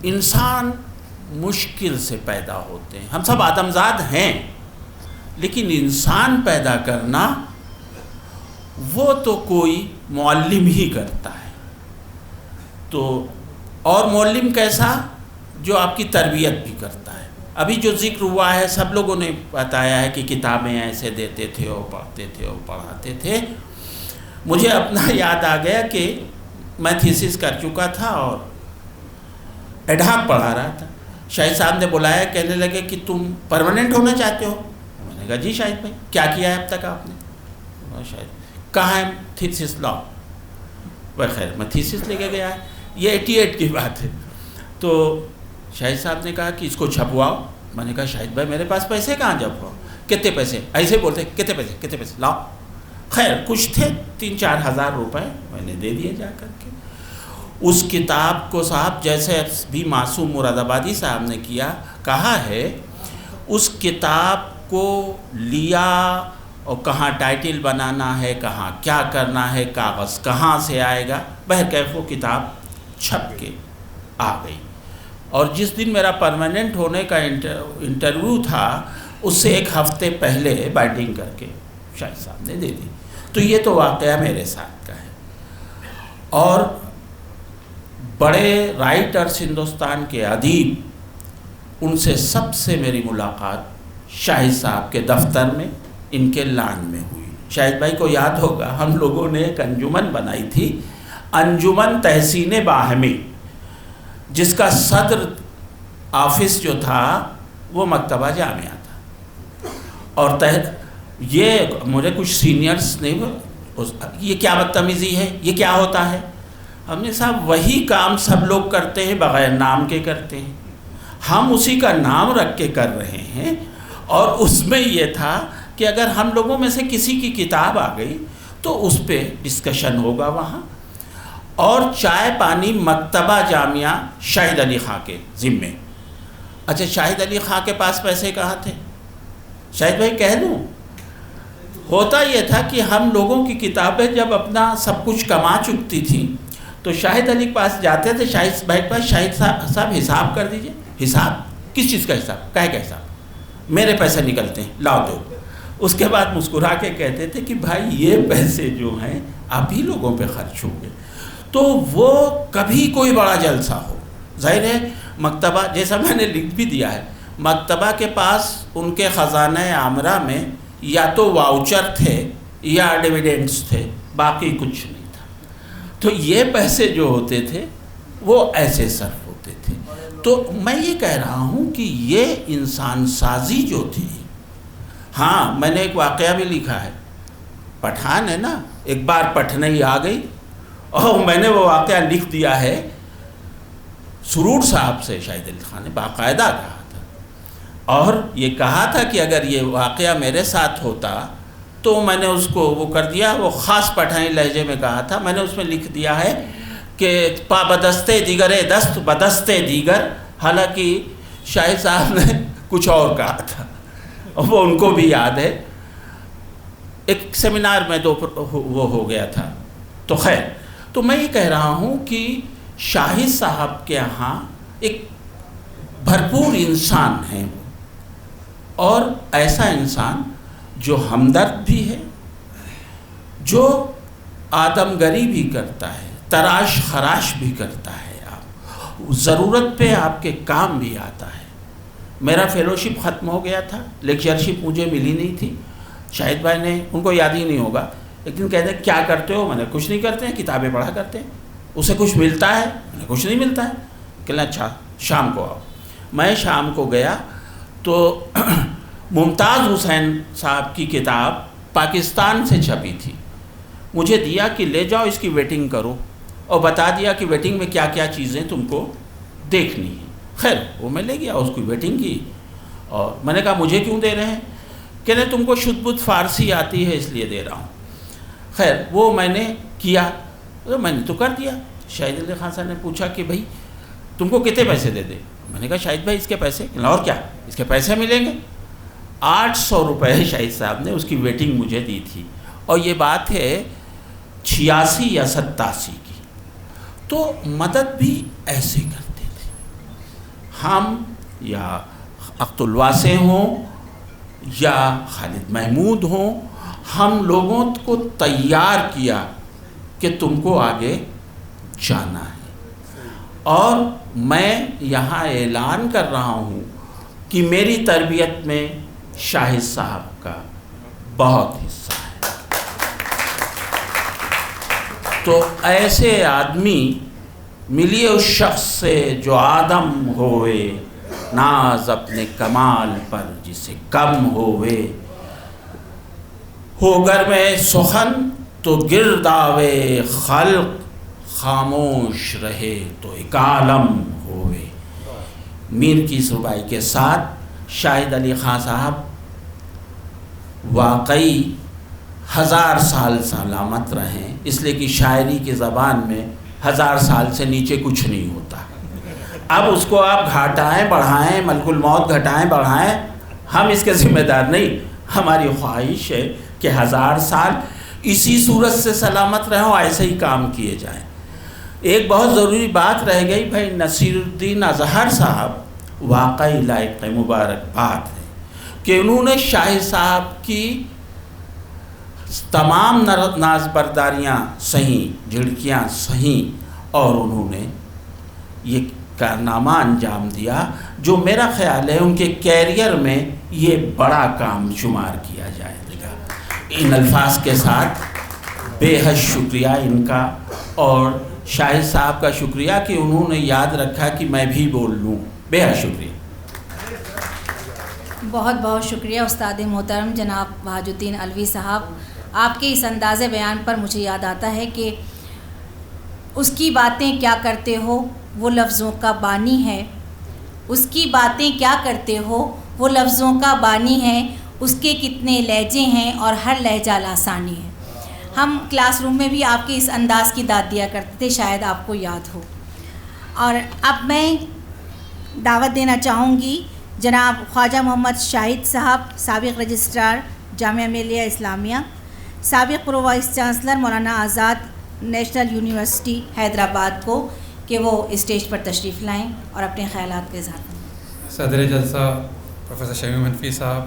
انسان مشکل سے پیدا ہوتے ہیں، ہم سب آدمزاد ہیں، لیکن انسان پیدا کرنا وہ تو کوئی معلم ہی کرتا ہے. تو اور معلم کیسا؟ جو آپ کی تربیت بھی کرتا ہے. ابھی جو ذکر ہوا ہے سب لوگوں نے بتایا ہے کہ کتابیں ایسے دیتے تھے اور پڑھتے تھے اور پڑھاتے تھے. مجھے اپنا یاد آ گیا کہ میں تھیسس کر چکا تھا اور ایڈھاک پڑھا رہا تھا. شاہد صاحب نے بلایا, کہنے لگے کہ تم پرماننٹ ہونا چاہتے ہو؟ میں نے کہا جی شاہد بھائی. کیا کیا ہے اب تک آپ نے؟ شاید کہاں ہے تھیسس لاؤ. بخیر میں تھیسس لے کے گیا ہے, یہ 88 کی بات ہے. تو شاہد صاحب نے کہا کہ اس کو چھپواؤ. میں نے کہا شاہد بھائی میرے پاس پیسے کہاں چھپواؤ؟ کتنے پیسے؟ ایسے بولتے کتنے پیسے لاؤ. خیر کچھ تھے 3-4 ہزار روپے میں نے دے دیے جا کر کے. اس کتاب کو صاحب جیسے بھی معصوم مراد آبادی صاحب نے کہا ہے, اس کتاب کو لیا اور کہاں ٹائٹل بنانا ہے, کہاں کیا کرنا ہے, کاغذ کہاں سے آئے گا, بہرکیف وہ کتاب چھپ کے آ گئی. اور جس دن میرا پرماننٹ ہونے کا انٹرویو تھا اس سے 1 ہفتے پہلے بائنڈنگ کر کے شاہد صاحب نے دے دی. تو یہ تو واقعہ میرے ساتھ کا ہے. اور بڑے رائٹرز ہندوستان کے ادیب, ان سے سب سے میری ملاقات شاہد صاحب کے دفتر میں ان کے لان میں ہوئی. شاہد بھائی کو یاد ہوگا ہم لوگوں نے ایک انجمن بنائی تھی, انجمن تحسین باہمی, جس کا صدر آفس جو تھا وہ مکتبہ جامعہ تھا. اور یہ مجھے کچھ سینئرز نے یہ کیا بدتمیزی ہے, یہ کیا ہوتا ہے؟ ہم نے صاحب وہی کام سب لوگ کرتے ہیں, بغیر نام کے کرتے ہیں. ہم اسی کا نام رکھ کے کر رہے ہیں. اور اس میں یہ تھا کہ اگر ہم لوگوں میں سے کسی کی کتاب آ گئی تو اس پہ ڈسکشن ہوگا وہاں. اور چائے پانی مکتبہ جامعہ شاہد علی خاں کے ذمے. اچھا شاہد علی خاں کے پاس پیسے کہاں تھے؟ شاہد بھائی کہہ دوں, ہوتا یہ تھا کہ ہم لوگوں کی کتابیں جب اپنا سب کچھ کما چکتی تھیں تو شاہد علی کے پاس جاتے تھے, شاہد بھائی کے پاس, شاہد صاحب حساب کر دیجئے. حساب کس چیز کا حساب؟ کہے کا حساب؟ میرے پیسے نکلتے ہیں لاؤ دو. اس کے بعد مسکرا کے کہتے تھے کہ بھائی یہ پیسے جو ہیں آپ ہی لوگوں پہ خرچ ہوں گے. تو وہ کبھی کوئی بڑا جلسہ ہو, ظاہر ہے مکتبہ, جیسا میں نے لکھ بھی دیا ہے, مکتبہ کے پاس ان کے خزانہ عامرہ میں یا تو واؤچر تھے یا ڈیویڈنڈز تھے, باقی کچھ نہیں تھا. تو یہ پیسے جو ہوتے تھے وہ ایسے صرف ہوتے تھے. تو میں یہ کہہ رہا ہوں کہ یہ انسان سازی جو تھی, ہاں میں نے ایک واقعہ بھی لکھا ہے, پٹھان ہے نا, ایک بار پٹھنئی آ گئی اور میں نے وہ واقعہ لکھ دیا ہے. سرور صاحب سے شاہد علی خان نے باقاعدہ کہا تھا اور یہ کہا تھا کہ اگر یہ واقعہ میرے ساتھ ہوتا تو میں نے اس کو وہ کر دیا. وہ خاص پٹھانی لہجے میں کہا تھا, میں نے اس میں لکھ دیا ہے کہ پا بدستے دیگر دست بدستے دیگر, حالانکہ شاہد صاحب نے کچھ اور کہا تھا, وہ ان کو بھی یاد ہے. ایک سیمینار میں وہ ہو گیا تھا. تو خیر, تو میں یہ کہہ رہا ہوں کہ شاہد صاحب کے ہاں ایک بھرپور انسان ہیں, اور ایسا انسان جو ہمدرد بھی ہے, جو آدمگری بھی کرتا ہے, تراش خراش بھی کرتا ہے, آپ ضرورت پہ آپ کے کام بھی آتا ہے. میرا فیلوشپ ختم ہو گیا تھا, لیکچرشپ مجھے ملی نہیں تھی. شاہد بھائی نے, ان کو یاد ہی نہیں ہوگا, لیکن کہتے ہیں کیا کرتے ہو؟ میں نے کچھ نہیں کرتے ہیں, کتابیں پڑھا کرتے ہیں. اسے کچھ ملتا ہے؟ میں نے کچھ نہیں ملتا ہے. کہنا اچھا شام کو آؤ. میں شام کو گیا تو ممتاز حسین صاحب کی کتاب پاکستان سے چھپی تھی. مجھے دیا کہ لے جاؤ اس کی ویٹنگ کرو, اور بتا دیا کہ ویٹنگ میں کیا کیا چیزیں تم کو دیکھنی ہیں. خیر وہ میں لے گیا, اس کی ویٹنگ کی, اور میں نے کہا مجھے کیوں دے رہے ہیں؟ کہنے تم کو شدھ بدھ فارسی آتی ہے اس لیے دے رہا ہوں. خیر وہ میں نے کیا, میں نے تو کر دیا. شاہد علی خان صاحب نے پوچھا کہ بھائی تم کو کتنے پیسے دے دے؟ میں نے کہا شاہد بھائی اس کے پیسے, اور کیا اس کے پیسے ملیں گے. 800 روپے شاہد صاحب نے اس کی ویٹنگ مجھے دی تھی, اور یہ بات ہے 86 یا 87 کی. تو مدد بھی ایسے کرتے تھے ہم, یا اختر الواسع ہوں یا خالد محمود ہوں, ہم لوگوں کو تیار کیا کہ تم کو آگے جانا ہے. اور میں یہاں اعلان کر رہا ہوں کہ میری تربیت میں شاہد صاحب کا بہت حصہ ہے. تو ایسے آدمی ملیے اس شخص سے جو آدم ہوئے، ناز اپنے کمال پر جسے کم ہوئے. ہو گر میں سخن تو گرداوے خلق، خاموش رہے تو ایک عالم ہوئے. میر کی سربائی کے ساتھ شاہد علی خان صاحب واقعی 1000 سال سلامت رہیں، اس لیے کہ شاعری کی زبان میں 1000 سال سے نیچے کچھ نہیں ہوتا. اب اس کو آپ گھٹائیں بڑھائیں، ملک الموت گھٹائیں بڑھائیں، ہم اس کے ذمہ دار نہیں. ہماری خواہش ہے کہ 1000 سال اسی صورت سے سلامت رہیں، ایسے ہی کام کیے جائیں. ایک بہت ضروری بات رہ گئی بھائی، نصیر الدین اظہر صاحب واقعی لائق مبارکباد ہے کہ انہوں نے شاہد صاحب کی تمام ناز برداریاں سہیں، جھڑکیاں سہیں، اور انہوں نے یہ کارنامہ انجام دیا جو میرا خیال ہے ان کے کیریئر میں یہ بڑا کام شمار کیا جائے گا. ان الفاظ کے ساتھ بے حد شکریہ ان کا، اور شاہد صاحب کا شکریہ کہ انہوں نے یاد رکھا کہ میں بھی بول لوں. بے حد شکریہ. بہت بہت شکریہ استاد محترم جناب وحاج الدین علوی صاحب. آپ کے اس انداز بیان پر مجھے یاد آتا ہے کہ اس کی باتیں کیا کرتے ہو وہ لفظوں کا بانی ہے، اس کی باتیں کیا کرتے ہو وہ لفظوں کا بانی ہے، اس کے کتنے لہجے ہیں اور ہر لہجہ لاسانی ہے. ہم کلاس روم میں بھی آپ کے اس انداز کی داد دیا کرتے تھے، شاید آپ کو یاد ہو. اور اب میں دعوت دینا چاہوں گی جناب خواجہ محمد شاہد صاحب، سابق رجسٹرار جامعہ ملیہ اسلامیہ، سابق pro vice chancellor Maulana Azad national university Hyderabad کو، کہ وہ اسٹیج پر تشریف لائیں اور اپنے خیالات کا اظہار کریں. صدر جلسہ پروفیسر شمیم حنفی صاحب،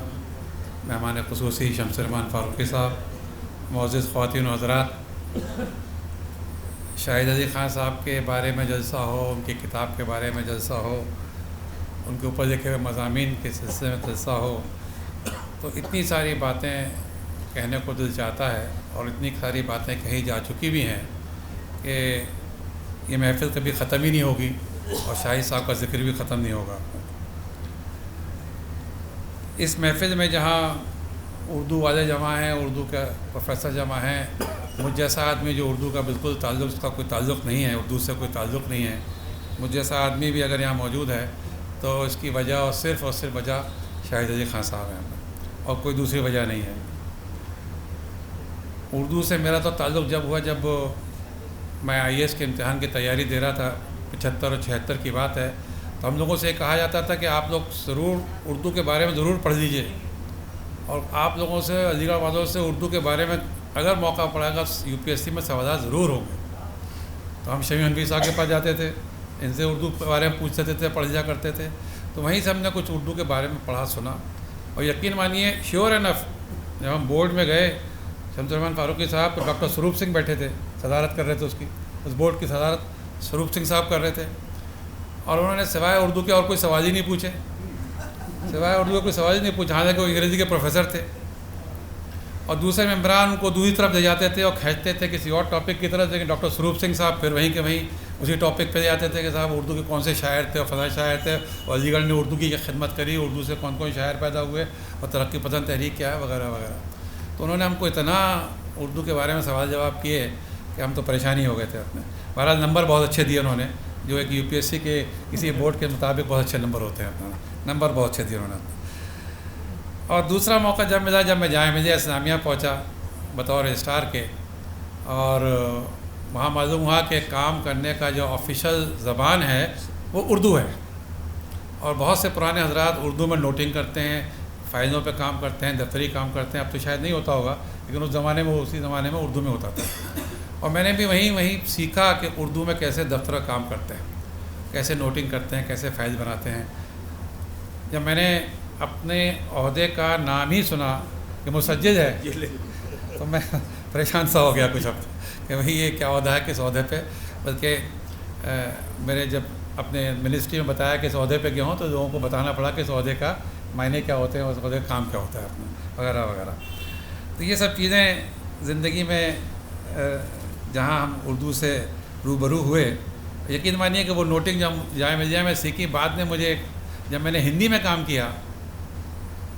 مہمان خصوصی شمس الرحمان فاروقی صاحب، معزز خواتین و حضرات، شاہد علی خان صاحب کے بارے میں جلسہ ہو، ان کی کتاب کے بارے میں جلسہ ہو، ان کے اوپر لکھے ہوئے مضامین کے سلسلے میں جلسہ ہو، تو اتنی ساری باتیں کہنے کو دل چاہتا ہے، اور اتنی ساری باتیں کہی جا چکی بھی ہیں کہ یہ محفل کبھی ختم ہی نہیں ہوگی، اور شاہد صاحب کا ذکر بھی ختم نہیں ہوگا. اس محفل میں جہاں اردو والے جمع ہیں، اردو کے پروفیسر جمع ہیں، مجھ جیسا آدمی جو اردو کا بالکل تعلق، اس کا کوئی تعلق نہیں ہے، اردو سے کوئی تعلق نہیں ہے، مجھ جیسا آدمی بھی اگر یہاں موجود ہے تو اس کی وجہ اور صرف وجہ شاہد علی خان صاحب ہیں، اور کوئی دوسری وجہ نہیں ہے. اردو سے میرا تو تعلق جب ہوا جب میں IAS کے امتحان کی تیاری دے رہا تھا، 75 اور 76 کی بات ہے، تو ہم لوگوں سے یہ کہا جاتا تھا کہ آپ لوگ ضرور اردو کے بارے میں ضرور پڑھ لیجئے، اور آپ لوگوں سے، علی گڑھ والوں سے اردو کے بارے میں اگر موقع پڑے گا UPSC میں سوالات ضرور ہوں گے. تو ہم شمیم حنفی صاحب کے پاس جاتے تھے، ان سے اردو کے بارے میں پوچھ لیتے تھے، پڑھ لیا کرتے تھے. تو وہیں سے ہم نے کچھ اردو کے بارے میں پڑھا سنا، اور یقین مانیے شیور انف جب ہم بورڈ میں گئے، شمس الرحمان فاروقی صاحب تو ڈاکٹر سروپ سنگھ بیٹھے تھے، صدارت کر رہے تھے اس بورڈ کی صدارت سروپ سنگھ صاحب کر رہے تھے، اور انہوں نے سوائے اردو کے اور کوئی سوال ہی نہیں پوچھے، سوائے اردو کے کوئی سوال ہی نہیں پوچھا، حالانکہ وہ انگریزی کے پروفیسر تھے. اور دوسرے ممبران ان کو دوسری طرف لے جاتے تھے اور کھینچتے تھے کسی اور ٹاپک کی طرف، لیکن ڈاکٹر سروپ سنگھ صاحب پھر وہیں کے وہیں اسی ٹاپک پہ لے جاتے تھے کہ صاحب اردو کے کون سے شاعر تھے اور فلاں شاعر تھے، اور علی گڑھ نے اردو کی خدمت کری، اردو سے کون کون شاعر پیدا ہوئے، اور ترقی پسند تحریک کیا ہے، وغیرہ وغیرہ. تو انہوں نے ہم کو اتنا اردو کے بارے میں سوال جواب کیے کہ ہم تو پریشانی ہو گئے تھے اپنے. بہرحال نمبر بہت اچھے دیے انہوں نے، جو ایک UPSC کے کسی بورڈ کے مطابق بہت اچھے نمبر ہوتے ہیں، نمبر بہت اچھے دیے انہوں نے. اور دوسرا موقع جب ملا، جب میں جامعہ ملیہ اسلامیہ پہنچا بطور رجسٹرار کے، اور وہاں معلوم ہوا کہ کام کرنے کا جو آفیشیل زبان ہے وہ اردو ہے، اور بہت سے پرانے حضرات اردو میں نوٹنگ کرتے ہیں، فائلوں پہ کام کرتے ہیں، دفتری کام کرتے ہیں. اب تو شاید نہیں ہوتا ہوگا، لیکن اس زمانے میں، اسی زمانے میں اردو میں ہوتا تھا. اور میں نے بھی وہیں سیکھا کہ اردو میں کیسے دفتر کا کام کرتے ہیں، کیسے نوٹنگ کرتے ہیں، کیسے فائل بناتے ہیں. جب میں نے اپنے عہدے کا نام ہی سنا کہ مسجد ہے، میں پریشان سا ہو گیا کچھ اب کہ بھائی یہ کیا عہدہ ہے کس عہدے پہ. بلکہ میرے جب اپنے منسٹری میں بتایا کہ اس عہدے پہ گیا ہوں تو لوگوں کو بتانا پڑا کہ اس عہدے کا معنی کیا ہوتے ہیں, اس عہدے کا کام کیا ہوتا ہے اپنا وغیرہ وغیرہ. تو یہ سب چیزیں زندگی میں جہاں ہم اردو سے روبرو ہوئے, یقین مانیے کہ وہ نوٹنگ جب جامعہ ملیہ میں سیکھی. بعد میں مجھے جب میں نے ہندی میں کام کیا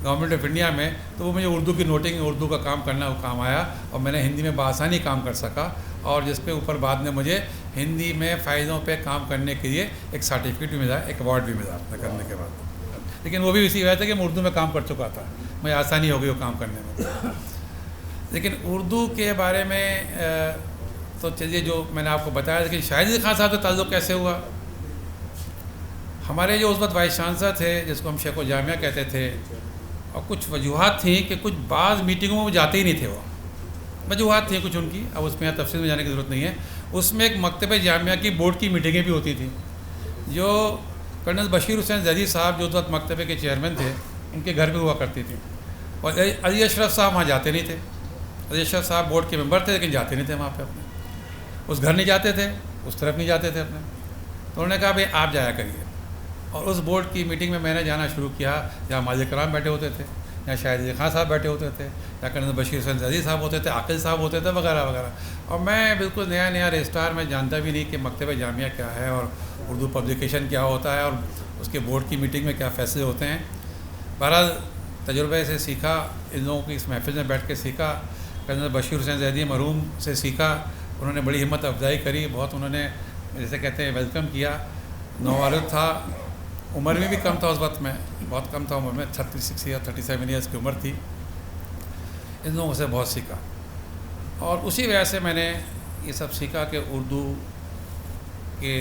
گورنمنٹ آف انڈیا میں, تو وہ مجھے اردو کی نوٹنگ, اردو کا کام کرنا وہ کام آیا, اور میں نے ہندی میں بآسانی کام کر سکا, اور جس پہ اوپر بعد میں مجھے ہندی میں فائدوں پہ کام کرنے کے لیے ایک سرٹیفکیٹ بھی ملا, ایک ایوارڈ بھی ملا کرنے کے بعد. لیکن وہ بھی اسی وجہ سے کہ میں اردو میں کام کر چکا تھا, مجھے آسانی ہو گئی وہ کام کرنے میں. لیکن اردو کے بارے میں تو چلیے جو میں نے آپ کو بتایا, لیکن شاہد علی خان صاحب سے تعلق کیسے ہوا. ہمارے جو اس وقت وائس چانسلر تھے جس کو ہم شیخ الجامعہ کہتے تھے, اور کچھ وجوہات تھیں کہ کچھ بعض میٹنگوں میں وہ جاتے ہی نہیں تھے. وہ وجوہات تھیں کچھ ان کی, اب اس میں تفصیل میں جانے کی ضرورت نہیں ہے. اس میں ایک مکتبہ جامعہ کی بورڈ کی میٹنگیں بھی ہوتی تھیں, جو کرنل بشیر حسین زیدی صاحب جو اس وقت مکتبے کے چیئرمین تھے ان کے گھر پہ ہوا کرتی تھیں. اور علی اشرف صاحب وہاں جاتے نہیں تھے. علی اشرف صاحب بورڈ کے ممبر تھے لیکن جاتے نہیں تھے وہاں پہ, اپنے اس گھر نہیں جاتے تھے, اس طرف نہیں جاتے تھے اپنے. تو انہوں نے کہا بھائی آپ جایا کریے. اور اس بورڈ کی میٹنگ میں نے جانا شروع کیا, جہاں ماجد کرام بیٹھے ہوتے تھے, یا شاہد علی خان صاحب بیٹھے ہوتے تھے, یا کرنل بشیر حسین زیدی صاحب ہوتے تھے, عاقل صاحب ہوتے تھے, وغیرہ وغیرہ. اور میں بالکل نیا رجسٹرار میں جانتا بھی نہیں کہ مکتبہ جامعہ کیا ہے, اور اردو پبلیکیشن کیا ہوتا ہے, اور اس کے بورڈ کی میٹنگ میں کیا فیصلے ہوتے ہیں. بہرحال تجربے سے سیکھا, ان لوگوں کی اس محفل میں بیٹھ کے سیکھا. کرنل بشیر حسین زیدی مرحوم سے سیکھا, انہوں نے بڑی ہمت افزائی کری, بہت انہوں نے جیسے کہتے ہیں ویلکم کیا. نووالد تھا, عمر میں بھی کم تھا اس وقت میں, بہت کم تھا عمر میں, 36 یا 37 ایئرس کی عمر تھی. ان لوگوں سے بہت سیکھا, اور اسی وجہ سے میں نے یہ سب سیکھا کہ اردو کے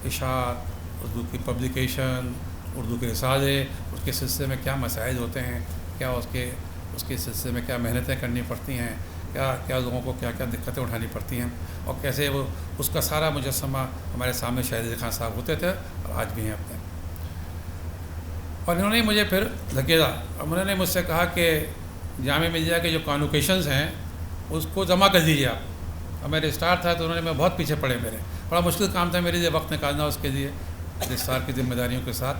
اشاعت, اردو کی پبلیکیشن, اردو کے رسالے, اس کے سلسلے میں کیا مسائل ہوتے ہیں, کیا اس کے سلسلے میں کیا محنتیں کرنی پڑتی ہیں, کیا لوگوں کو کیا دقتیں اٹھانی پڑتی ہیں, اور کیسے وہ اس کا سارا مجسمہ ہمارے سامنے شاہد علی خان صاحب ہوتے تھے اور آج بھی ہیں اپنے. اور انہوں نے مجھے پھر دھکیلا, انہوں نے مجھ سے کہا کہ جامعہ ملیہ کے جو کانوکیشنز ہیں اس کو جمع کر دیجیے آپ. اور میں رجسٹرار تھا تو انہوں نے, میں بہت پیچھے پڑے, میرے بڑا مشکل کام تھا میرے لیے وقت نکالنا اس کے لیے رجسٹرار کی ذمہ داریوں کے ساتھ.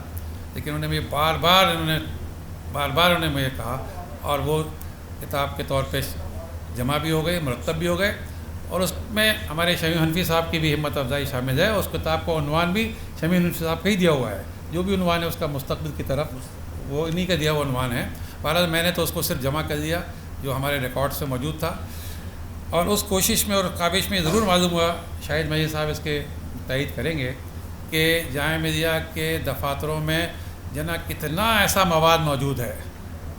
لیکن انہوں نے مجھے بار بار انہوں نے مجھے کہا, اور وہ کتاب کے طور پہ جمع بھی ہو گئے, مرتب بھی ہو گئے. اور اس میں ہمارے شمیم حنفی صاحب کی بھی ہمت افزائی شامل ہے. اس کتاب کو عنوان بھی شمیم حنفی صاحب کا ہی دیا ہوا ہے, جو بھی عنوان ہے اس کا مستقبل کی طرف وہ انہی کا دیا ہوا عنوان ہے. بہرحال میں نے تو اس کو صرف جمع کر دیا جو ہمارے ریکارڈ سے موجود تھا. اور اس کوشش میں اور کاوش میں ضرور معلوم ہوا, شاہد مجید صاحب اس کے تائید کریں گے, کہ جامعہ ملیہ کے دفاتروں میں جناب کتنا ایسا مواد موجود ہے,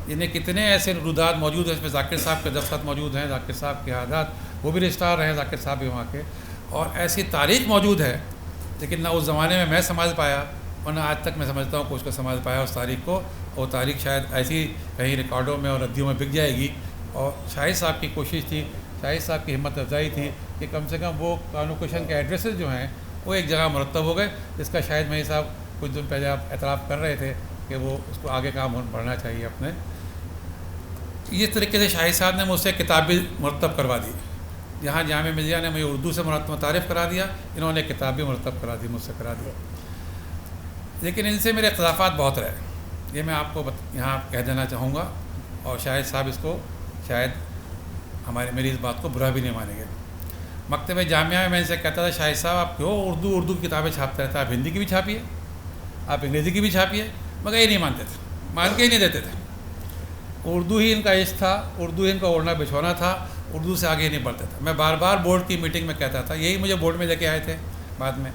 یعنی کتنے ایسے رودات موجود ہیں. اس میں ذاکر صاحب کے دستخط موجود ہیں, ذاکر صاحب کے عادات, وہ بھی رجسٹرار رہے ذاکر صاحب بھی وہاں کے, اور ایسی تاریخ موجود ہے. لیکن نہ اس زمانے میں سنبھال پایا, اور نہ آج تک میں سمجھتا ہوں کہ اس کو سنبھال پایا اس تاریخ کو. اور تاریخ شاید ایسی کہیں ریکارڈوں میں اور ردیوں میں بک جائے گی. اور شاہد صاحب کی کوشش تھی, شاہد صاحب کی ہمت افزائی تھی کہ کم سے کم وہ کانوکیشن کے ایڈریسز جو ہیں وہ ایک جگہ مرتب ہو گئے, جس کا شاید مجید صاحب کچھ دن پہلے آپ اعتراف کر رہے تھے کہ وہ اس کو آگے کام بڑھنا چاہیے اپنے. اس طریقے سے شاہد صاحب نے مجھ سے کتاب بھی مرتب کروا دی. جہاں جامعہ ملیہ نے مجھے اردو سے متعارف کرا دیا, انہوں نے کتاب بھی مرتب کرا دی, مجھ سے کرا دیا. لیکن ان سے میرے اختلافات بہت رہے, یہ میں آپ کو یہاں کہہ دینا چاہوں گا. اور شاہد صاحب اس کو شاید میری اس بات کو برا بھی نہیں مانیں گے. مکتبہ جامعہ میں ان سے کہتا تھا, شاہد صاحب آپ کیوں اردو کی کتابیں چھاپتے رہتے ہیں, آپ ہندی کی بھی چھاپیے, آپ انگریزی کی بھی چھاپیے. مگر یہ نہیں مانتے تھے, مان کے ہی نہیں دیتے تھے. اردو ہی ان کا عشق تھا, اردو ہی ان کا اوڑھنا بچھونا تھا, اردو سے آگے نہیں بڑھتے تھے. میں بار بار بورڈ کی میٹنگ میں کہتا تھا, یہی مجھے بورڈ میں لے کے آئے تھے بعد میں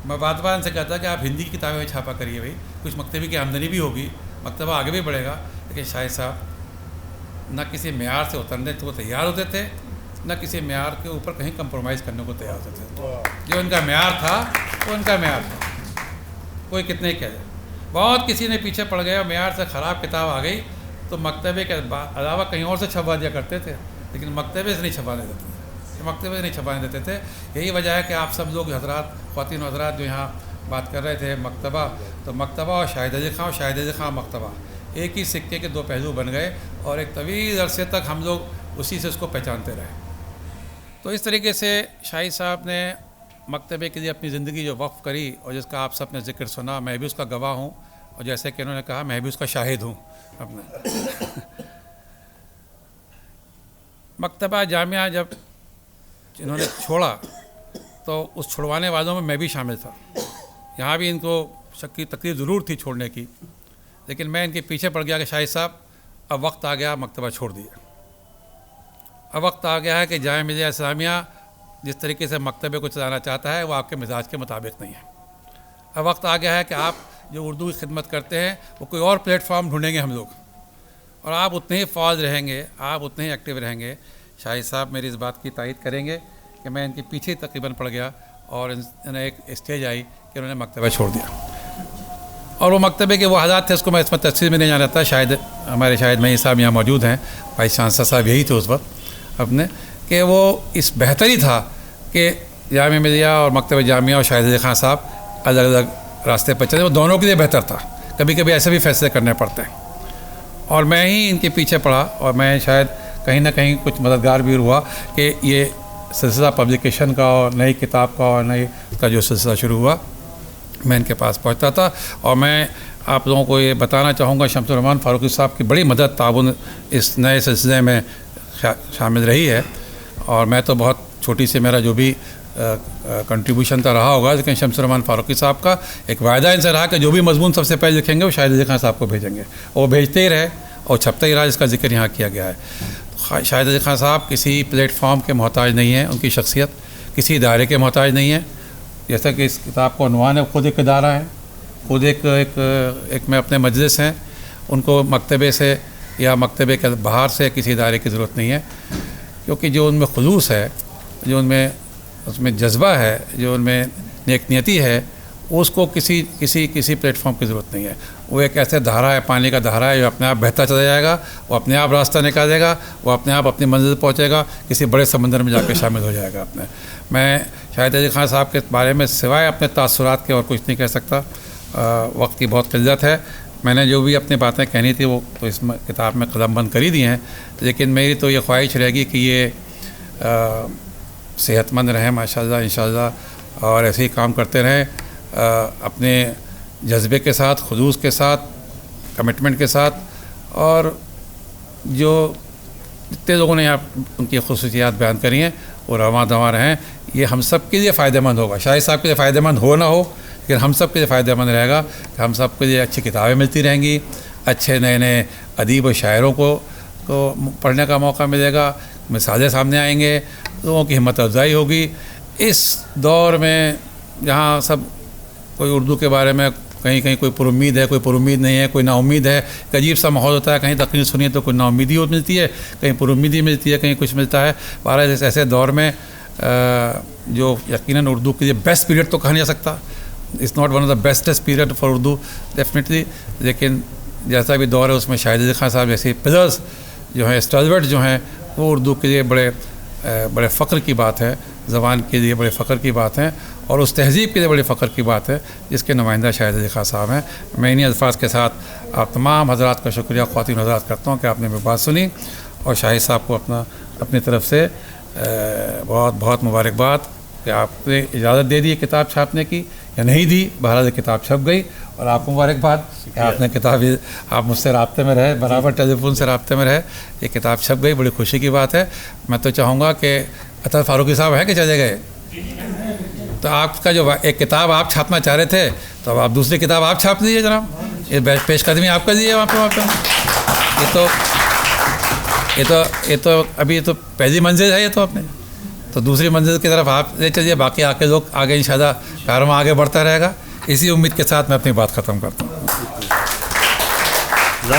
بار بار ان سے کہتا کہ آپ ہندی کی کتابیں چھاپا کریے بھائی, کچھ مکتبے کی آمدنی بھی ہوگی, مکتبہ آگے بھی بڑھے گا. لیکن شاہد صاحب نہ کسی معیار سے اترنے کو تیار ہوتے تھے, نہ کسی معیار کے اوپر کہیں کمپرومائز کرنے کو تیار ہوتے تھے. جو ان کا معیار تھا وہ ان کا معیار تھا, کوئی کتنے ہی کہہ جائے. بہت کسی نے پیچھے پڑ گیا, معیار سے خراب کتاب آ گئی تو مکتبے کے علاوہ کہیں اور سے چھپوا دیا کرتے تھے, لیکن مکتبے سے نہیں چھپانے دیتے تھے, مکتبے سے نہیں چھپانے دیتے تھے. یہی وجہ ہے کہ آپ سب لوگ حضرات, خواتین و حضرات جو یہاں بات کر رہے تھے مکتبہ, تو مکتبہ اور شاہد علی خان, اور شاہد علی خان مکتبہ ایک ہی سکے کے دو پہلو بن گئے. اور ایک طویل عرصے تک ہم لوگ اسی سے اس کو پہچانتے رہیں۔ تو اس طریقے سے شاہد صاحب نے مکتبے کے لیے اپنی زندگی جو وقف کری اور جس کا آپ سب نے ذکر سنا، میں بھی اس کا گواہ ہوں، اور جیسے کہ انہوں نے کہا میں بھی اس کا شاہد ہوں اپنا۔ مکتبہ جامعہ جب انہوں نے چھوڑا تو اس چھڑوانے والوں میں میں بھی شامل تھا۔ یہاں بھی ان کو شک کی تکلیف ضرور تھی چھوڑنے کی، لیکن میں ان کے پیچھے پڑ گیا کہ شاہد صاحب اب وقت آ گیا مکتبہ چھوڑ دیا۔ اب وقت آ گیا ہے کہ جامعہ ملیہ اسلامیہ جس طریقے سے مکتبے کو چلانا چاہتا ہے وہ آپ کے مزاج کے مطابق نہیں ہے۔ اب وقت آ گیا ہے کہ آپ جو اردو کی خدمت کرتے ہیں وہ کوئی اور پلیٹ فارم ڈھونڈیں گے ہم لوگ، اور آپ اتنے ہی فعال رہیں گے، آپ اتنے ہی ایکٹیو رہیں گے۔ شاہد صاحب میری اس بات کی تائید کریں گے کہ میں ان کے پیچھے تقریباً پڑ گیا، اور انہیں ایک اسٹیج آئی کہ انہوں نے مکتبہ چھوڑ دیا، اور وہ مکتبے کے وہ حالات تھے، اس کو میں اس میں تفصیل میں نہیں جانا تھا۔ شاید ہمارے شاہد مئی صاحب یہاں موجود ہیں، وائس چانسلر صاحب یہی تھے اس وقت اپنے، کہ وہ اس بہتر ہی تھا کہ جامعہ ملیہ اور مکتبہ جامعہ اور شاہد علی خان صاحب الگ الگ راستے پر چلے، وہ دونوں کے لیے بہتر تھا۔ کبھی کبھی ایسے بھی فیصلے کرنے پڑتے ہیں، اور میں ہی ان کے پیچھے پڑا، اور میں شاید کہیں نہ کہیں کچھ مددگار بھی ہوا کہ یہ سلسلہ پبلیکیشن کا اور نئی کتاب کا اور نئی کا جو سلسلہ شروع ہوا، میں ان کے پاس پہنچتا تھا۔ اور میں آپ لوگوں کو یہ بتانا چاہوں گا شمس الرحمان فاروقی صاحب کی بڑی مدد تعاون اس نئے سلسلے میں شامل رہی ہے، اور میں تو بہت چھوٹی سے میرا جو بھی کنٹریبیوشن تو رہا ہوگا، لیکن شمس الرحمان فاروقی صاحب کا ایک وعدہ ان سے رہا کہ جو بھی مضمون سب سے پہلے لکھیں گے وہ شاہد علی خان صاحب کو بھیجیں گے، اور وہ بھیجتے ہی رہے اور چھپتا ہی رہا، جس کا ذکر یہاں کیا گیا ہے۔ شاہد علی خان صاحب کسی پلیٹ فارم کے محتاج نہیں ہیں، ان کی شخصیت کسی ادارے کے محتاج نہیں ہے۔ جیسا کہ اس کتاب کو عنوان ہے، خود ایک ادارہ ہے، خود ایک میں اپنے مجلس ہیں، ان کو مکتبے سے یا مکتبے کے باہر سے کسی ادارے کی ضرورت نہیں ہے، کیونکہ جو ان میں خلوص ہے، جو اس میں جذبہ ہے، جو ان میں نیک نیتی ہے، اس کو کسی پلیٹ فارم کی ضرورت نہیں ہے۔ وہ ایک ایسے دھارا ہے، پانی کا دھارا ہے جو اپنے آپ بہتا چلا جائے گا، وہ اپنے آپ راستہ نکالے گا، وہ اپنے آپ اپنی منزل پہنچے گا، کسی بڑے سمندر میں جا کے شامل ہو جائے گا اپنے۔ میں شاہد علی خان صاحب کے بارے میں سوائے اپنے تاثرات کے اور کچھ نہیں کہہ سکتا، وقت کی بہت قلت ہے۔ میں نے جو بھی اپنی باتیں کہنی تھی وہ تو اس کتاب میں قلم بند کر ہی دی ہیں، لیکن میری تو یہ خواہش رہے گی کہ یہ صحت مند رہیں ماشاءاللہ انشاءاللہ، اور ایسے ہی کام کرتے رہیں اپنے جذبے کے ساتھ، خلوص کے ساتھ، کمٹمنٹ کے ساتھ، اور جو جتنے لوگوں نے یہاں ان کی خصوصیات بیان کری ہیں وہ رواں دواں رہیں۔ یہ ہم سب کے لیے فائدہ مند ہوگا، شاہد صاحب کے لیے فائدہ مند ہو نہ ہو، لیکن ہم سب کے لیے فائدہ مند رہے گا کہ ہم سب کے لیے اچھی کتابیں ملتی رہیں گی، اچھے نئے ادیب و شاعروں کو پڑھنے کا موقع ملے گا، مثالیں سامنے آئیں گے، لوگوں کی ہمت افزائی ہوگی۔ اس دور میں جہاں سب کوئی اردو کے بارے میں کہیں کوئی پر امید ہے، کوئی پر امید نہیں ہے، کوئی نا امید ہے، ایک عجیب سا ماحول ہوتا ہے، کہیں تقریر سنیے تو کوئی نا امیدی ملتی ہے، کہیں پر امیدی ملتی ہے، کہیں کچھ ملتا ہے۔ بہرحال ایسے دور میں جو یقیناً اردو کے لیے بیسٹ پیریڈ تو کہا نہیں جا سکتا، it's not one of the bestest period for Urdu definitely, لیکن جیسا بھی دور ہے اس میں شاہد علی خان صاحب جیسے پلرز جو ہیں، اسٹالورٹ جو ہیں، وہ اردو کے لیے بڑے فخر کی بات ہے، زبان کے لیے بڑے فخر کی بات ہے، اور اس تہذیب کے لیے بڑے فخر کی بات ہے جس کے نمائندہ شاہد علی خان صاحب ہیں۔ میں انہی الفاظ کے ساتھ آپ تمام حضرات کا شکریہ خواتین حضرات کرتا ہوں کہ آپ نے میری بات سنی، اور شاہد صاحب کو اپنی طرف سے بہت بہت مبارکباد کہ آپ نے اجازت دے دی کتاب چھاپنے کی یا نہیں دی، بہرحال کتاب چھپ گئی، اور آپ کو مبارکباد کہ آپ نے کتاب، آپ مجھ سے رابطے میں رہے، برابر ٹیلی فون سے رابطے میں رہے، یہ کتاب چھپ گئی، بڑی خوشی کی بات ہے۔ میں تو چاہوں گا کہ اطہر فاروقی صاحب ہیں کہ چلے گئے، تو آپ کا جو ایک کتاب آپ چھاپنا چاہ رہے تھے تو اب آپ دوسری کتاب آپ چھاپ دیجیے جناب، یہ پیش قدمی آپ کر دیجیے وہاں پہ۔ یہ تو ابھی تو پہلی منزل ہے، یہ تو اپنے تو دوسری منزل کی طرف آپ لے چلیے، باقی آ کے لوگ آگے انشاءاللہ کارواں آگے بڑھتا رہے گا۔ اسی امید کے ساتھ میں اپنی بات ختم کرتا ہوں۔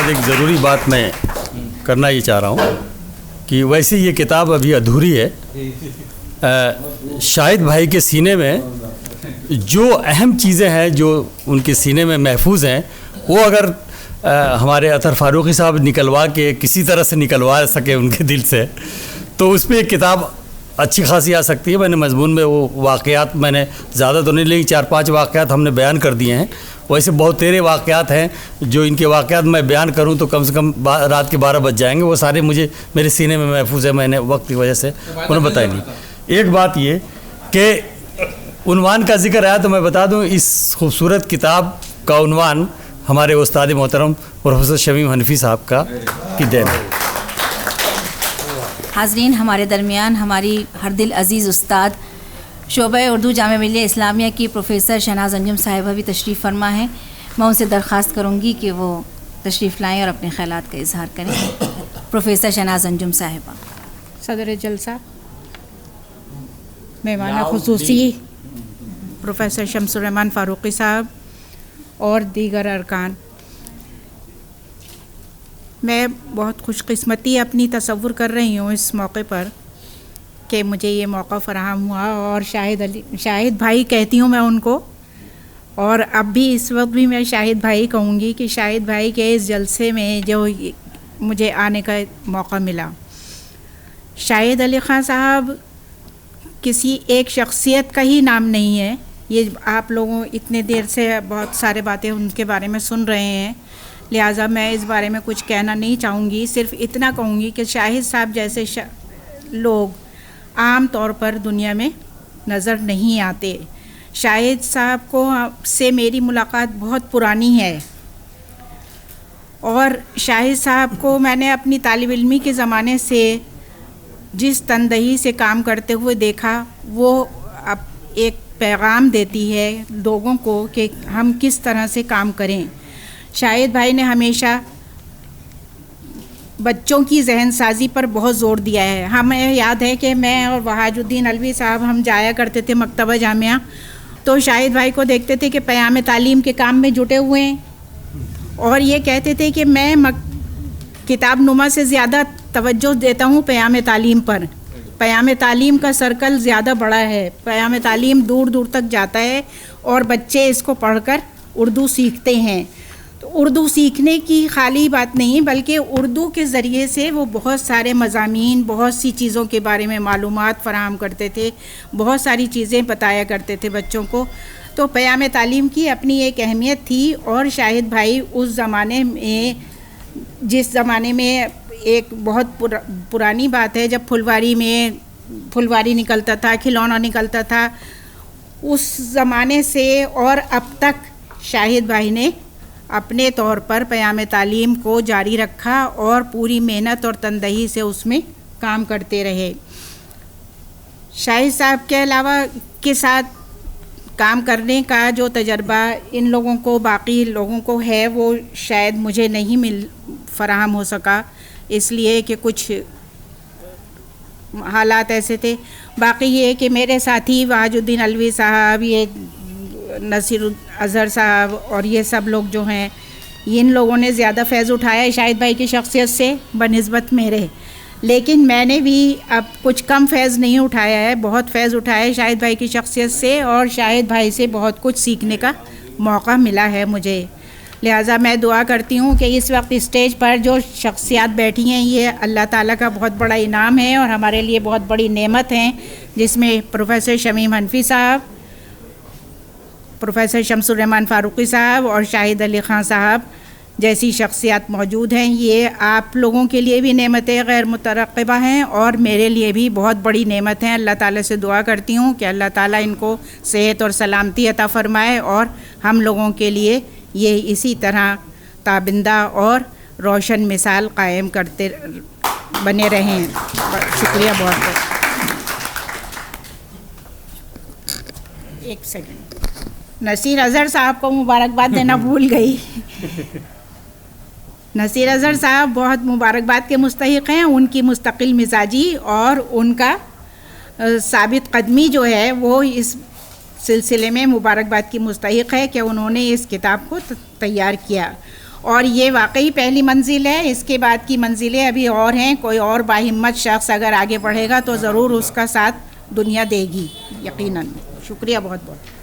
ایک ضروری بات میں کرنا یہ چاہ رہا ہوں کہ ویسے یہ کتاب ابھی ادھوری ہے، شاہد بھائی کے سینے میں جو اہم چیزیں ہیں جو ان کے سینے میں محفوظ ہیں، وہ اگر ہمارے اطہر فاروقی صاحب نکلوا کے کسی طرح سے نکلوا سکے ان کے دل سے، تو اس پہ ایک کتاب اچھی خاصی آ سکتی ہے۔ میں نے مضمون میں وہ واقعات میں نے زیادہ تو نہیں، لیکن 4-5 واقعات ہم نے بیان کر دیے ہیں، ویسے بہت تیرے واقعات ہیں، جو ان کے واقعات میں بیان کروں تو کم سے کم رات کے 12 بج جائیں گے. وہ سارے مجھے میرے سینے میں محفوظ ہے، میں نے وقت کی وجہ سے انہیں بتائی نہیں. ایک بات یہ کہ عنوان کا ذکر آیا تو میں بتا دوں، اس خوبصورت کتاب کا عنوان ہمارے استاد محترم پروفیسر شمیم حنفی صاحب کی دین ہے. حاضرین، ہمارے درمیان ہماری ہر دل عزیز استاد شعبہ اردو جامعہ ملیہ اسلامیہ کی پروفیسر شہناز انجم صاحبہ بھی تشریف فرما ہیں. میں ان سے درخواست کروں گی کہ وہ تشریف لائیں اور اپنے خیالات کا اظہار کریں. پروفیسر شہناز انجم صاحبہ. صدر جلسہ، مہمان خصوصی پروفیسر شمس الرحمان فاروقی صاحب اور دیگر ارکان، میں بہت خوش قسمتی اپنی تصور کر رہی ہوں اس موقع پر کہ مجھے یہ موقع فراہم ہوا. اور شاہد بھائی کہتی ہوں میں ان کو، اور اب بھی اس وقت بھی میں شاہد بھائی کہوں گی کہ شاہد بھائی کے اس جلسے میں جو مجھے آنے کا موقع ملا. شاہد علی خان صاحب کسی ایک شخصیت کا ہی نام نہیں ہے. یہ آپ لوگوں اتنے دیر سے بہت سارے باتیں ان کے بارے میں سن رہے ہیں، لہٰذا میں اس بارے میں کچھ کہنا نہیں چاہوں گی. صرف اتنا کہوں گی کہ شاہد صاحب جیسے لوگ عام طور پر دنیا میں نظر نہیں آتے. شاہد صاحب کو سے میری ملاقات بہت پرانی ہے، اور شاہد صاحب کو میں نے اپنی طالب علمی کے زمانے سے جس تندہی سے کام کرتے ہوئے دیکھا، وہ اب ایک پیغام دیتی ہے لوگوں کو کہ ہم کس طرح سے کام کریں. شاہد بھائی نے ہمیشہ بچوں کی ذہن سازی پر بہت زور دیا ہے. ہمیں یاد ہے کہ میں اور وحاج الدین علوی صاحب ہم جایا کرتے تھے مکتبہ جامعہ، تو شاہد بھائی کو دیکھتے تھے کہ پیام تعلیم کے کام میں جٹے ہوئے ہیں، اور یہ کہتے تھے کہ میں کتاب نما سے زیادہ توجہ دیتا ہوں پیام تعلیم پر. پیام تعلیم کا سرکل زیادہ بڑا ہے، پیام تعلیم دور دور تک جاتا ہے اور بچے اس کو پڑھ کر اردو سیکھتے ہیں. تو اردو سیکھنے کی خالی بات نہیں، بلکہ اردو کے ذریعے سے وہ بہت سارے مضامین، بہت سی چیزوں کے بارے میں معلومات فراہم کرتے تھے، بہت ساری چیزیں بتایا کرتے تھے بچوں کو. تو پیام تعلیم کی اپنی ایک اہمیت تھی. اور شاہد بھائی اس زمانے میں، جس زمانے میں ایک بہت پرانی بات ہے جب پھلواری نکلتا تھا، کھلونا نکلتا تھا، اس زمانے سے اور اب تک شاہد بھائی نے اپنے طور پر پیام تعلیم کو جاری رکھا اور پوری محنت اور تندہی سے اس میں کام کرتے رہے. شاہد صاحب کے علاوہ کے ساتھ کام کرنے کا جو تجربہ ان لوگوں کو، باقی لوگوں کو ہے، وہ شاید مجھے نہیں فراہم ہو سکا، اس لیے کہ کچھ حالات ایسے تھے. باقی یہ کہ میرے ساتھی وحاج الدین علوی صاحب، یہ نصیر اظہر صاحب اور یہ سب لوگ جو ہیں، ان لوگوں نے زیادہ فیض اٹھایا ہے شاہد بھائی کی شخصیت سے بنسبت میرے. لیکن میں نے بھی اب کچھ کم فیض نہیں اٹھایا ہے، بہت فیض اٹھایا ہے شاہد بھائی کی شخصیت سے، اور شاہد بھائی سے بہت کچھ سیکھنے کا موقع ملا ہے مجھے. لہٰذا میں دعا کرتی ہوں کہ اس وقت اسٹیج پر جو شخصیات بیٹھی ہیں، یہ اللہ تعالیٰ کا بہت بڑا انعام ہے اور ہمارے لیے بہت بڑی نعمت ہیں، جس میں پروفیسر شمیم حنفی صاحب، پروفیسر شمس الرحمان فاروقی صاحب اور شاہد علی خان صاحب جیسی شخصیات موجود ہیں. یہ آپ لوگوں کے لیے بھی نعمتیں غیر مترقبہ ہیں اور میرے لیے بھی بہت بڑی نعمت ہیں. اللہ تعالیٰ سے دعا کرتی ہوں کہ اللہ تعالیٰ ان کو صحت اور سلامتی عطا فرمائے اور ہم لوگوں کے لیے یہ اسی طرح تابندہ اور روشن مثال قائم کرتے بنے رہیں. شکریہ بہت بہت. ایک سیکنڈ، نصیر اظہر صاحب کو مبارکباد دینا بھول گئی. نصیر اظہر صاحب بہت مبارکباد کے مستحق ہیں. ان کی مستقل مزاجی اور ان کا ثابت قدمی جو ہے وہ اس سلسلے میں مبارکباد کی مستحق ہے کہ انہوں نے اس کتاب کو تیار کیا. اور یہ واقعی پہلی منزل ہے، اس کے بعد کی منزلیں ابھی اور ہیں. کوئی اور باہمت شخص اگر آگے بڑھے گا تو ضرور اس کا ساتھ دنیا دے گی، یقیناً. شکریہ بہت بہت.